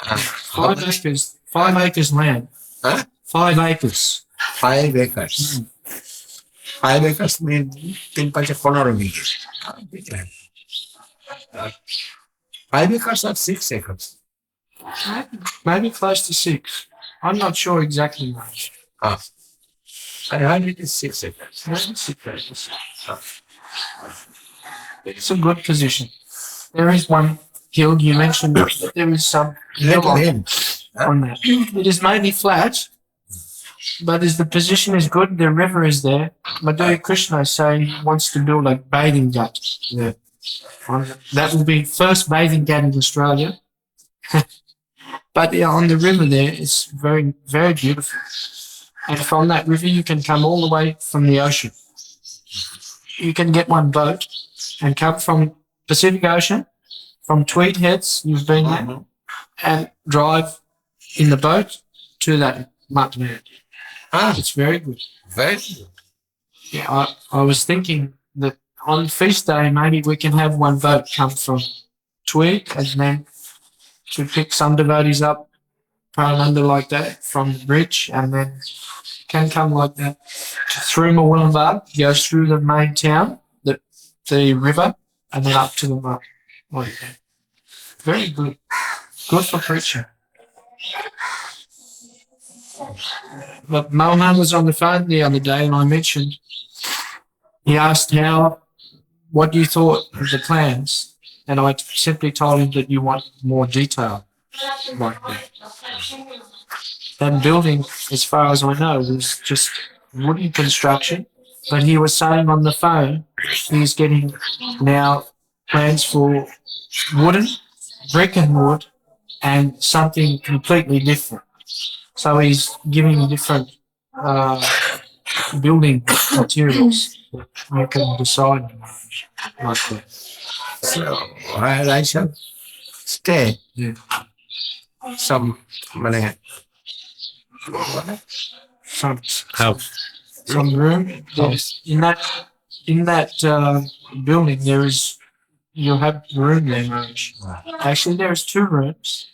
5 acres, 5 acres land. Huh? 5 acres. 5 acres. 5 acres means 3.15 meters. 5 acres or 6 acres. Maybe close to 6. I'm not sure exactly much. I heard it is 6 acres. Maybe 6 acres. It's a good position. There is one hill you mentioned. There is some hill Little hill. on that. It is mainly flat, but as the position is good, the river is there. Madhurya Krishna is saying he wants to build a bathing ghat. Yeah. That will be first bathing ghat in Australia. But yeah, on the river there, it's very, very beautiful. And from that river, you can come all the way from the ocean. You can get one boat and come from Pacific Ocean, from Tweed Heads, you've been there, and drive in the boat to that Matman. It's very good. Very good. Yeah, I was thinking that on feast day, maybe we can have one boat come from Tweed and then to pick some devotees up, Parananda like that, from the bridge, and then can come like that through Mawillumbah, goes through the main town, the river, and then up to the mud. Like that. Very good. Good for preaching. But Mohan was on the phone the other day and I mentioned, he asked what you thought of the plans, and I simply told him that you want more detail like that. That building, as far as I know, was just wooden construction, but he was saying on the phone he's getting now plans for wooden, brick and wood, and something completely different. So he's giving different building materials that you can decide like that. So while I shall stay, Yeah. some money. Some room. There's in that building you'll have room there, Raj. Actually, there's 2 rooms.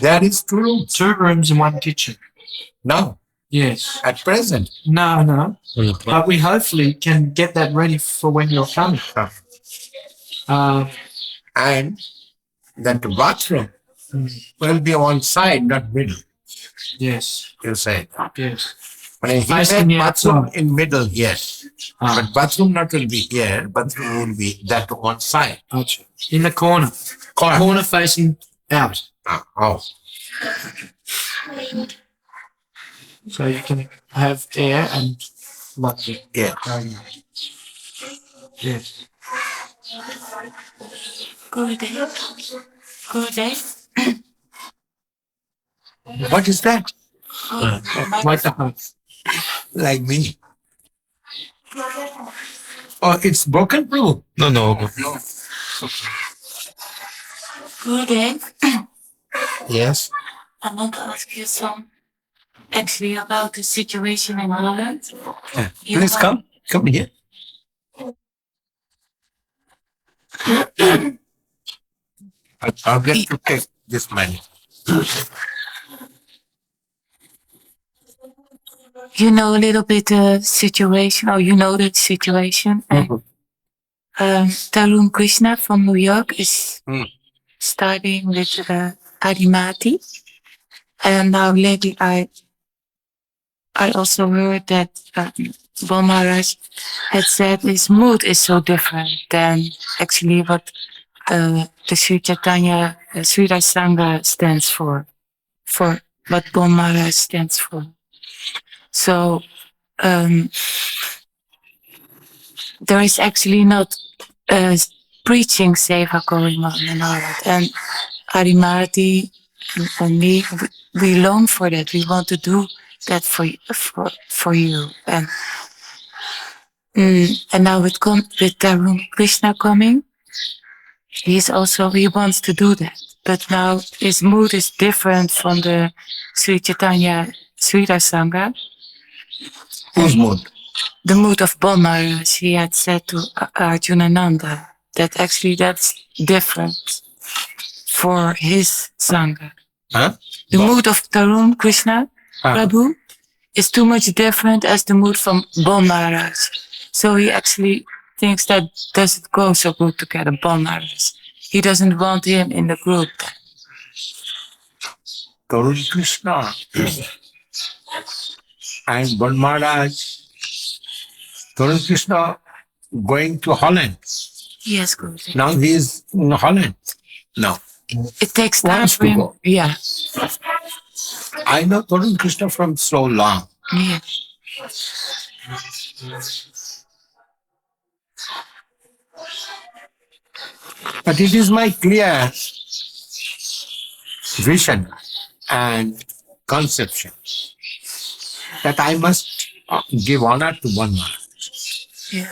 There is 2 rooms 2 rooms and 1 kitchen. now Yes. at present. No. But we hopefully can get that ready for when you're coming. And that bathroom will be on side, not middle. Yes. You say. Yes. When he Facing made the bathroom outside. in middle, yes. But bathroom not will be here. Bathroom will be that one side. Gotcha. In the corner. Corner facing out. Oh. So you can have air and like it. Yeah. Yes. Good day. Good day. What is that? Like the house. Like me. Oh, it's broken, Prabhu? No. Gurudev, Yes. I want to ask you some actually about the situation in Holland. Yeah. You Please know- come. Come here. I'll get to take this money. You know a little bit the situation, or you know the situation. And, Tarun Krishna from New York is starting with Adimati. And now lately I also heard that Bon Maharaj had said his mood is so different than actually what the Sri Chaitanya Sri Sangha stands for what Bon Maharaj stands for. So there is actually not preaching seva going on in Holland. And Arimati and me, we long for that. We want to do that for you. And now with Tarun Krishna coming, he wants to do that. But now his mood is different from the Sri Chaitanya Sridhar Sangha. Whose mood? The mood of Bon Maharaj, he had said to Arjunananda that actually that's different for his Sangha. Huh? The mood of Tarun Krishna Prabhu is too much different as the mood from Bon Maharaj. So he actually thinks that doesn't go so good together, Bon Maharaj. He doesn't want him in the group. Tarun Krishna and Bon Maharaj. Tarun Krishna going to Holland. Yes, good. Now he is in Holland. No. It takes time Wants for to him. go. Yeah. I know Tarun Krishna from so long. Yeah. But it is my clear vision and conception that I must give honor to Bon Maharaj. Yeah.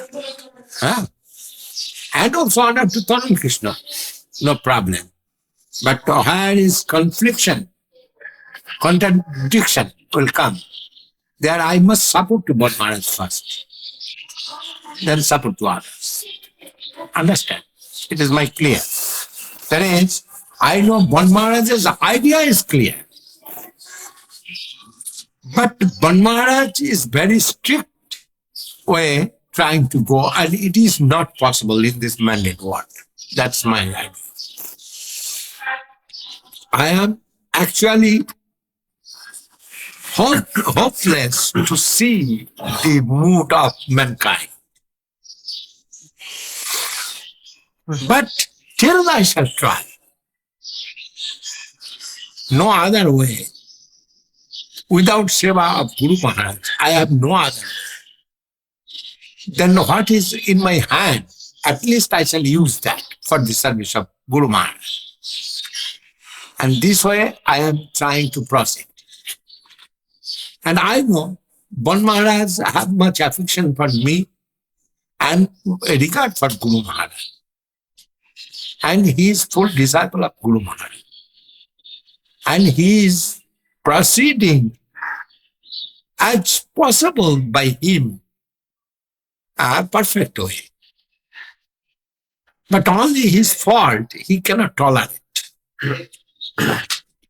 Huh? And also honor to Tarun Krishna. No problem. But where is contradiction will come. There I must support to Bon Maharaj first. Then support to others. Understand? It is my clear. That is, I know Bon Maharaj's idea is clear. But Bon Maharaj is very strict way trying to go, and it is not possible in this mandate world. That's my idea. I am actually hopeless to see the mood of mankind. But till I shall try. No other way. Without seva of Guru Maharaj, I have no other. Then what is in my hand, at least I shall use that for the service of Guru Maharaj. And this way I am trying to proceed. And I know Bon Maharaj have much affection for me and a regard for Guru Maharaj. And he is full disciple of Guru Maharaj. And he is proceeding as possible by him a perfect way. But only his fault he cannot tolerate.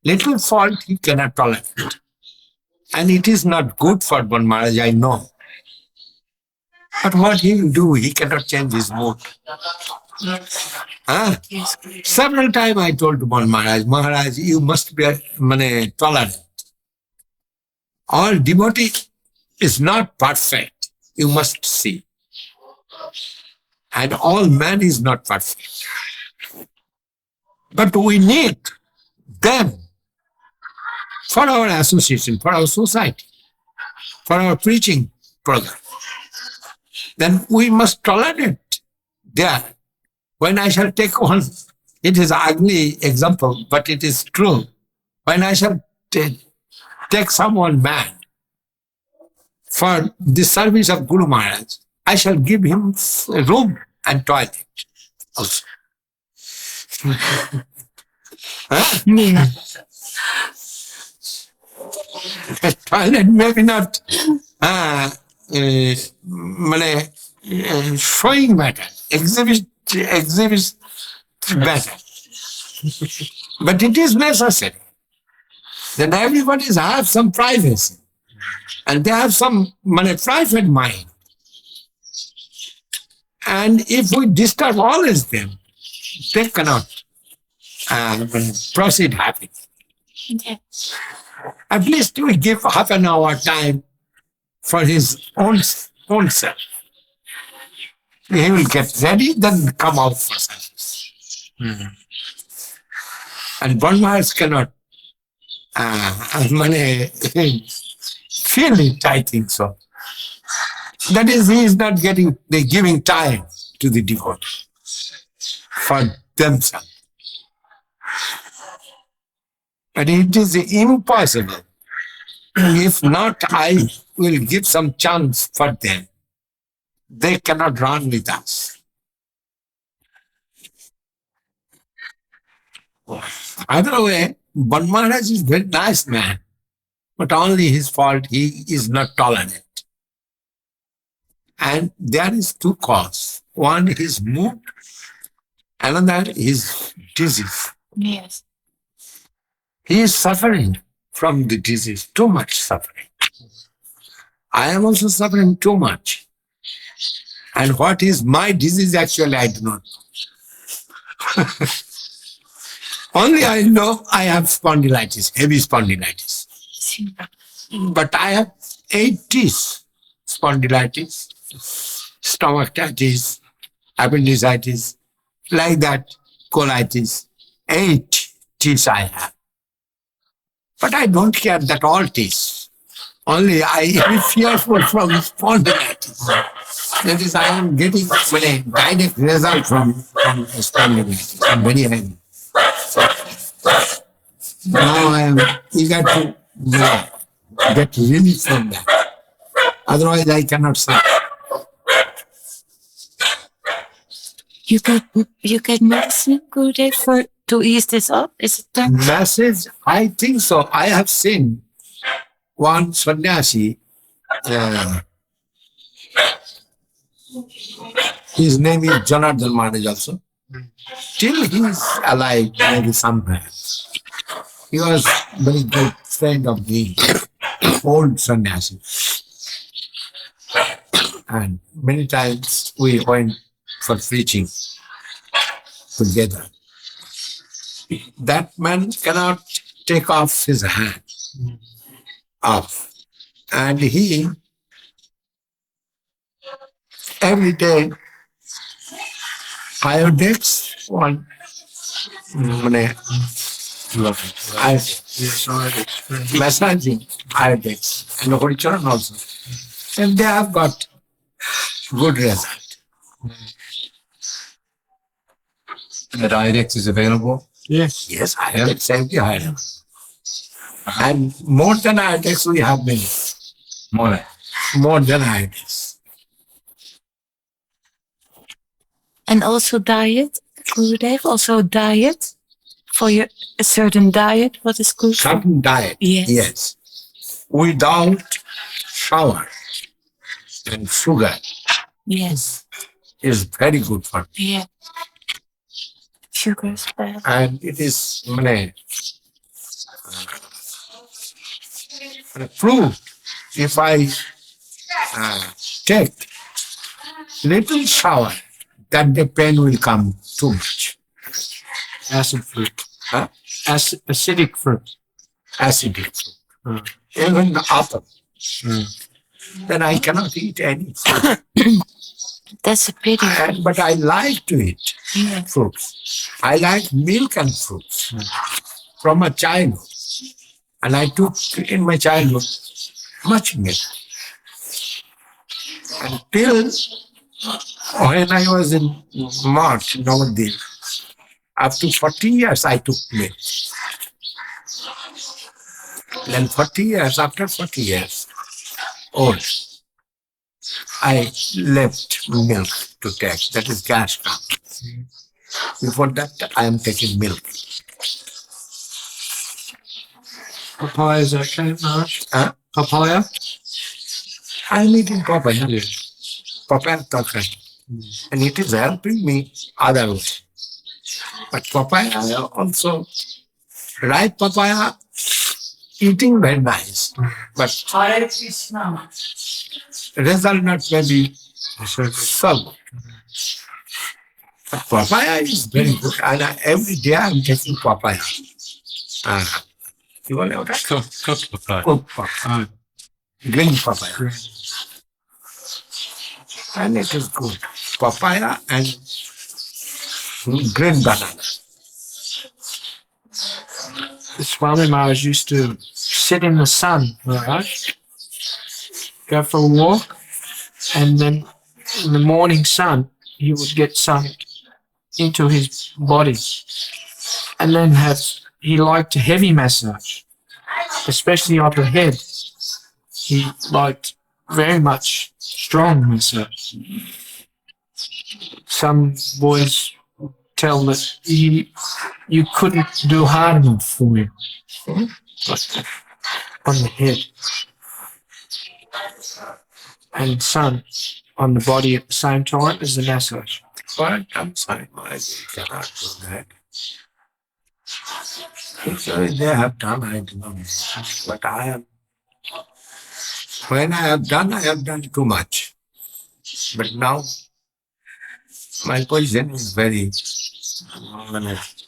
Little fault he cannot tolerate. And it is not good for Bon Maharaj, I know. But what he will do, he cannot change his mood. Yes, good. Several times I told to Bon Maharaj, Maharaj, you must be tolerant. All devotee is not perfect, you must see. And all man is not perfect. But we need them for our association, for our society, for our preaching program. Then we must tolerate there. When I shall take one, it is an ugly example, but it is true. When I shall take someone man for the service of Guru Maharaj, I shall give him a room and toilet also. Yeah. Toilet maybe not showing matter, exhibits matter. But it is necessary that everybody have some privacy and they have some private mind. And if we disturb always them, they cannot proceed happily. Yes. At least we give half an hour time for his own self. He will get ready, then come out for service. And Brahmas cannot feel it, I think so. That is, he is not giving time to the devotee for themselves. But it is impossible. If not, I will give some chance for them. They cannot run with us. Either way, Govinda Maharaj is a very nice man, but only his fault, he is not tolerant. And there is two causes. One is mood, another is disease. Yes. He is suffering from the disease, too much suffering. I am also suffering too much. And what is my disease actually, I do not know. Only I know I have spondylitis, heavy spondylitis. But I have 8 T's: spondylitis, stomatitis, appendicitis, like that, colitis. 8 T's I have. But I don't care that all T's. Only I am fearful from spondylitis. That is, I am getting a direct result from spondylitis. I'm very happy. Now I am eager to get relief from that. Otherwise, I cannot sleep. You get medicine, Gurudev, to ease this up? Is it done? Message, I think so. I have seen one sannyasi, his name is Janardhan Maharaj also. Till he is alive, maybe somewhere. He was very good friend of the old sannyasi. And many times we went for preaching together. That man cannot take off his hand off. And he every day Iodex one massaging Iodex and Horicharan also. And they have got good result. That IDEX is available? Yes, Iodex every item. And more than Iodex we have many. More than Iodex. And also diet, Gurudev, also diet for a certain diet. What is good? Certain diet. Yes. Without shower and sugar Yes. is very good for me. Yeah. Sugar is bad. And it is proved if I take little shower, that the pain will come too much. Acid fruit. Huh? Acidic fruit. Acidic fruit. Even the apple. Then I cannot eat any fruit. That's a pity. But I like to eat fruits. I like milk and fruits from my childhood. And I took in my childhood much milk. Until when I was in March, Navadip, up to 40 years I took milk. Then 40 years, after 40 years old, I left milk to take. That is gas cow. Before that, I am taking milk. Papaya is okay, Maharaj? Huh? Papaya? I am eating papaya. Papaya okay. And it is helping me otherwise. But papaya also, ripe papaya, eating very nice. But result not maybe so good. But papaya is very good. And every day I am taking papaya. You want to Cooked papaya. cook papaya. Green papaya. And it is good. Papaya and green banana. Swami Maharaj used to sit in the sun, Maharaj, go for a walk, and then in the morning sun, he would get sun into his body. And then he liked a heavy massage, especially of the head. He liked very much strong massage. Some boys tell that you couldn't do hard enough for him. But on the head. And sun on the body at the same time as the massage. But I'm sorry, I cannot do that. So they have done, I don't know. But when I have done too much. But now, my position is very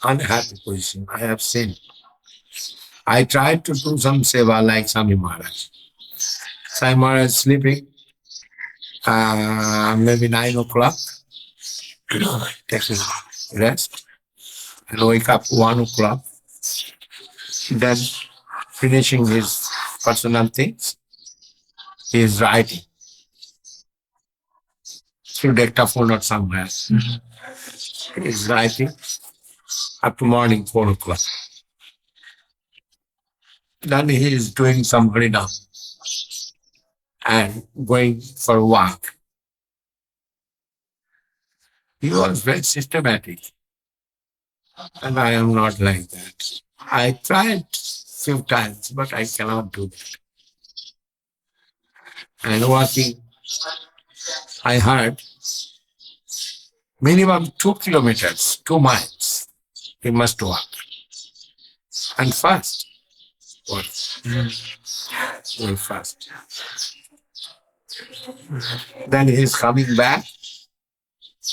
unhappy position. I have seen. I tried to do some seva like Swami Maharaj. Swami Maharaj sleeping, maybe 9 o'clock, taking rest, and wake up 1 o'clock, then finishing his personal things, he is writing. Through dictaphone or somewhere. He is writing up to morning 4 o'clock. Then he is doing some harinam and going for a walk. He was very systematic. And I am not like that. I tried few times, but I cannot do that. And walking, I heard minimum 2 kilometers, 2 miles, he must walk. And fast. Walk. Very fast. Then he is coming back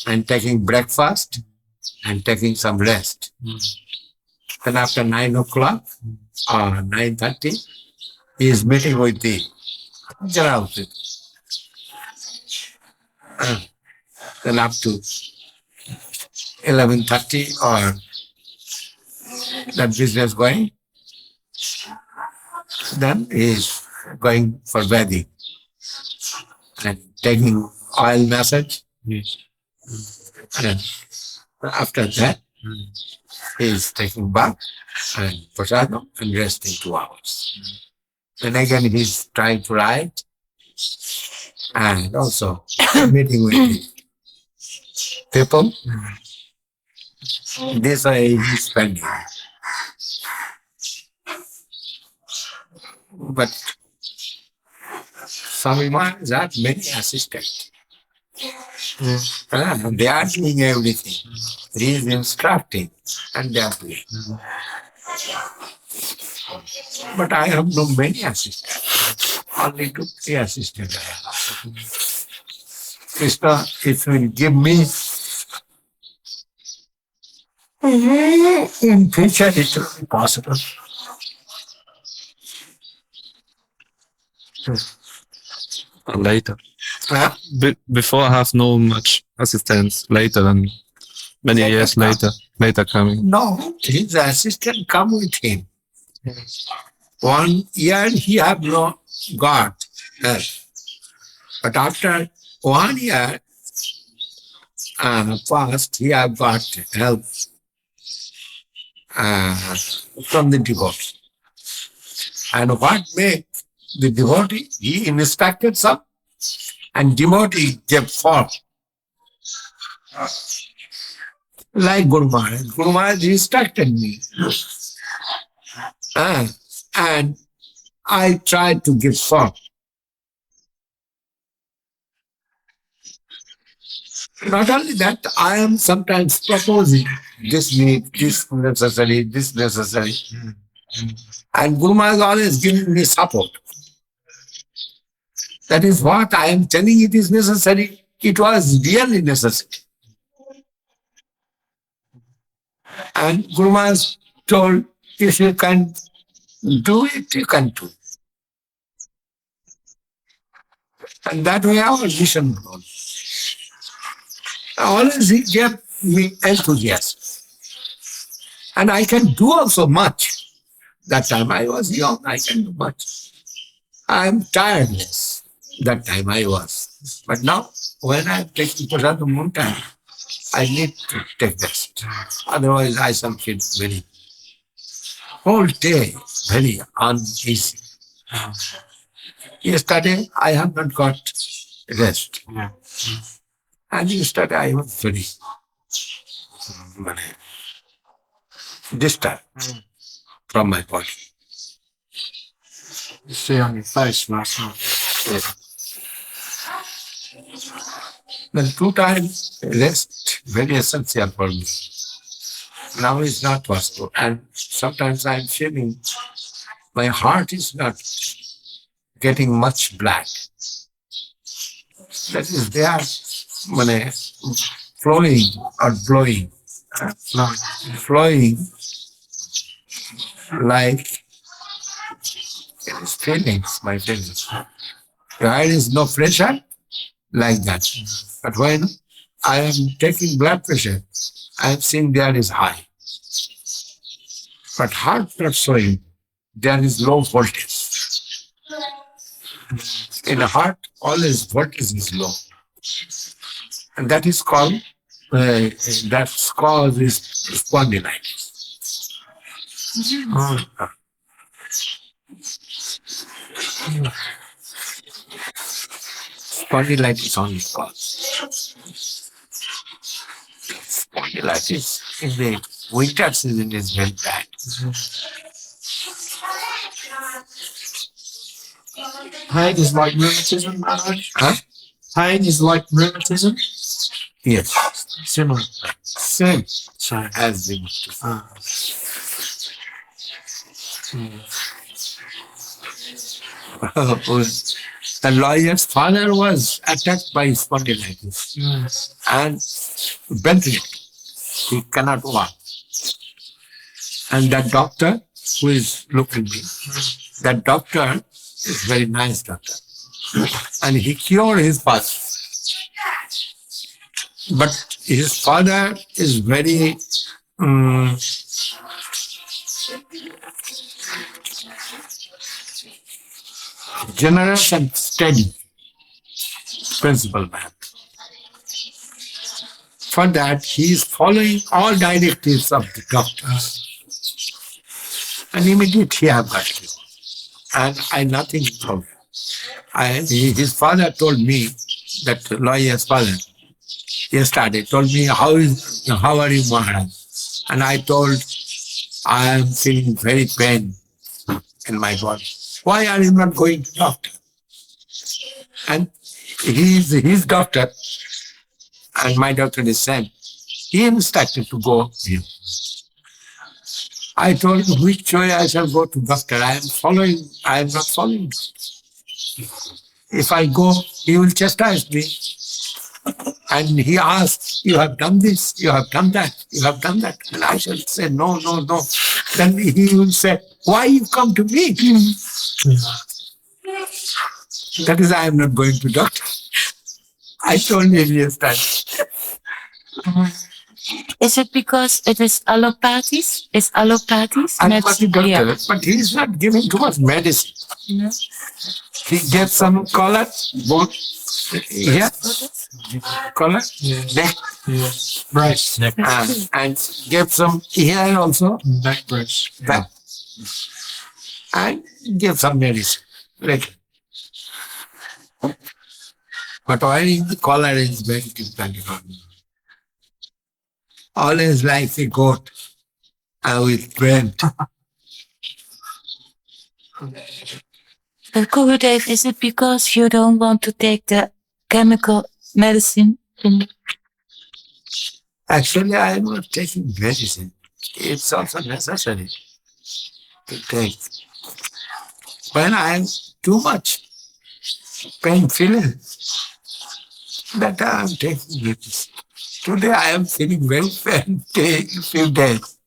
and taking breakfast and taking some rest. Then after 9 o'clock or 9:30, he is meeting with the Jarauti. Then up to 11:30 or that business going. Then he is going for bathing and taking oil massage. And after that, he is taking bath and prasadam and resting 2 hours. Then again he is trying to write and also meeting with the people. This way he is spending. But Swami Maharaj had many assistants. They are doing everything. He is instructing and they are doing. But I have no many assistants. Only 2, 3 assistants I have. Krishna, if you will give me in future, it will be possible. Later. Huh? Before I have no much assistance. Later, and many years later coming. No, his assistant come with him. 1 year he have no got help. But after 1 year past, he have got help from the devotee. And what make the devotee? He instructed some and devotee gave form. Like Guru Maharaj. Guru Maharaj instructed me. And I tried to give form. Not only that, I am sometimes proposing this need, this necessary, this necessary. And Guru Maharaj always giving me support. That is what I am telling it is necessary. It was really necessary. And Guru Maharaj told, if you can do it, you can do it. And that way our mission goes. Always he gave me enthusiasm. And I can do also much. That time I was young, I can do much. I am tireless. That time I was. But now, when I am taking Prasad Mountain, I need to take rest. Otherwise, I shall feel very, whole day, very uneasy. Yesterday, I have not got rest. And yesterday, I was very disturbed from my body. You see on your face, Master. Then 2 times rest, very essential for me. Now it's not possible. And sometimes I'm feeling my heart is not getting much black. That is, they are flowing or blowing. Flowing like it is feelings, my feelings. There is no pressure like that. But when I am taking blood pressure, I am seeing there is high. But heart not showing, there is low voltage. In the heart, always voltage is low. And that is called, that cause is spondylitis. Spondylitis only cause. Spondylitis in the winter season is very bad. Pain is like rheumatism, Maharaj? Huh? Pain is like rheumatism? Yes. Similar. Same So, as the the lawyer's father was attacked by spondylitis and bedridden. He cannot walk. And that doctor who is looking at me, that doctor is very nice doctor. And he cured his father. But his father is very generous and steady principal man. For that, he is following all directives of the doctors. And immediately I got killed. And I nothing told. His father told me, that lawyer's father, yesterday told me, how are you, Maharaj? And I told, I am feeling very pain in my body. Why are you not going to doctor? And his doctor, and my doctor is same. He instructed to go here. I told him which way I shall go to doctor. I am not following. If I go, he will chastise me. And he asks, you have done this, you have done that, you have done that. And I shall say, no, no, no. Then he will say, why you come to me? That is, I am not going to doctor. I told him yesterday. Is it because it is allopathies? Is allopathies? Allopathy doctor, Yeah. but he is not giving too much medicine. Yeah. He gets some collar, both here, collar, neck, brace. and give some here also, Back brace. back, and give some medicine. Like, But wearing the collar is very difficult for me. Always like a goat with brand. But Gurudev, is it because you don't want to take the chemical medicine? Actually, I am not taking medicine. It's also necessary to take. When I am too much pain feeling, that I am taking medicine. Today I am feeling very pain, few days.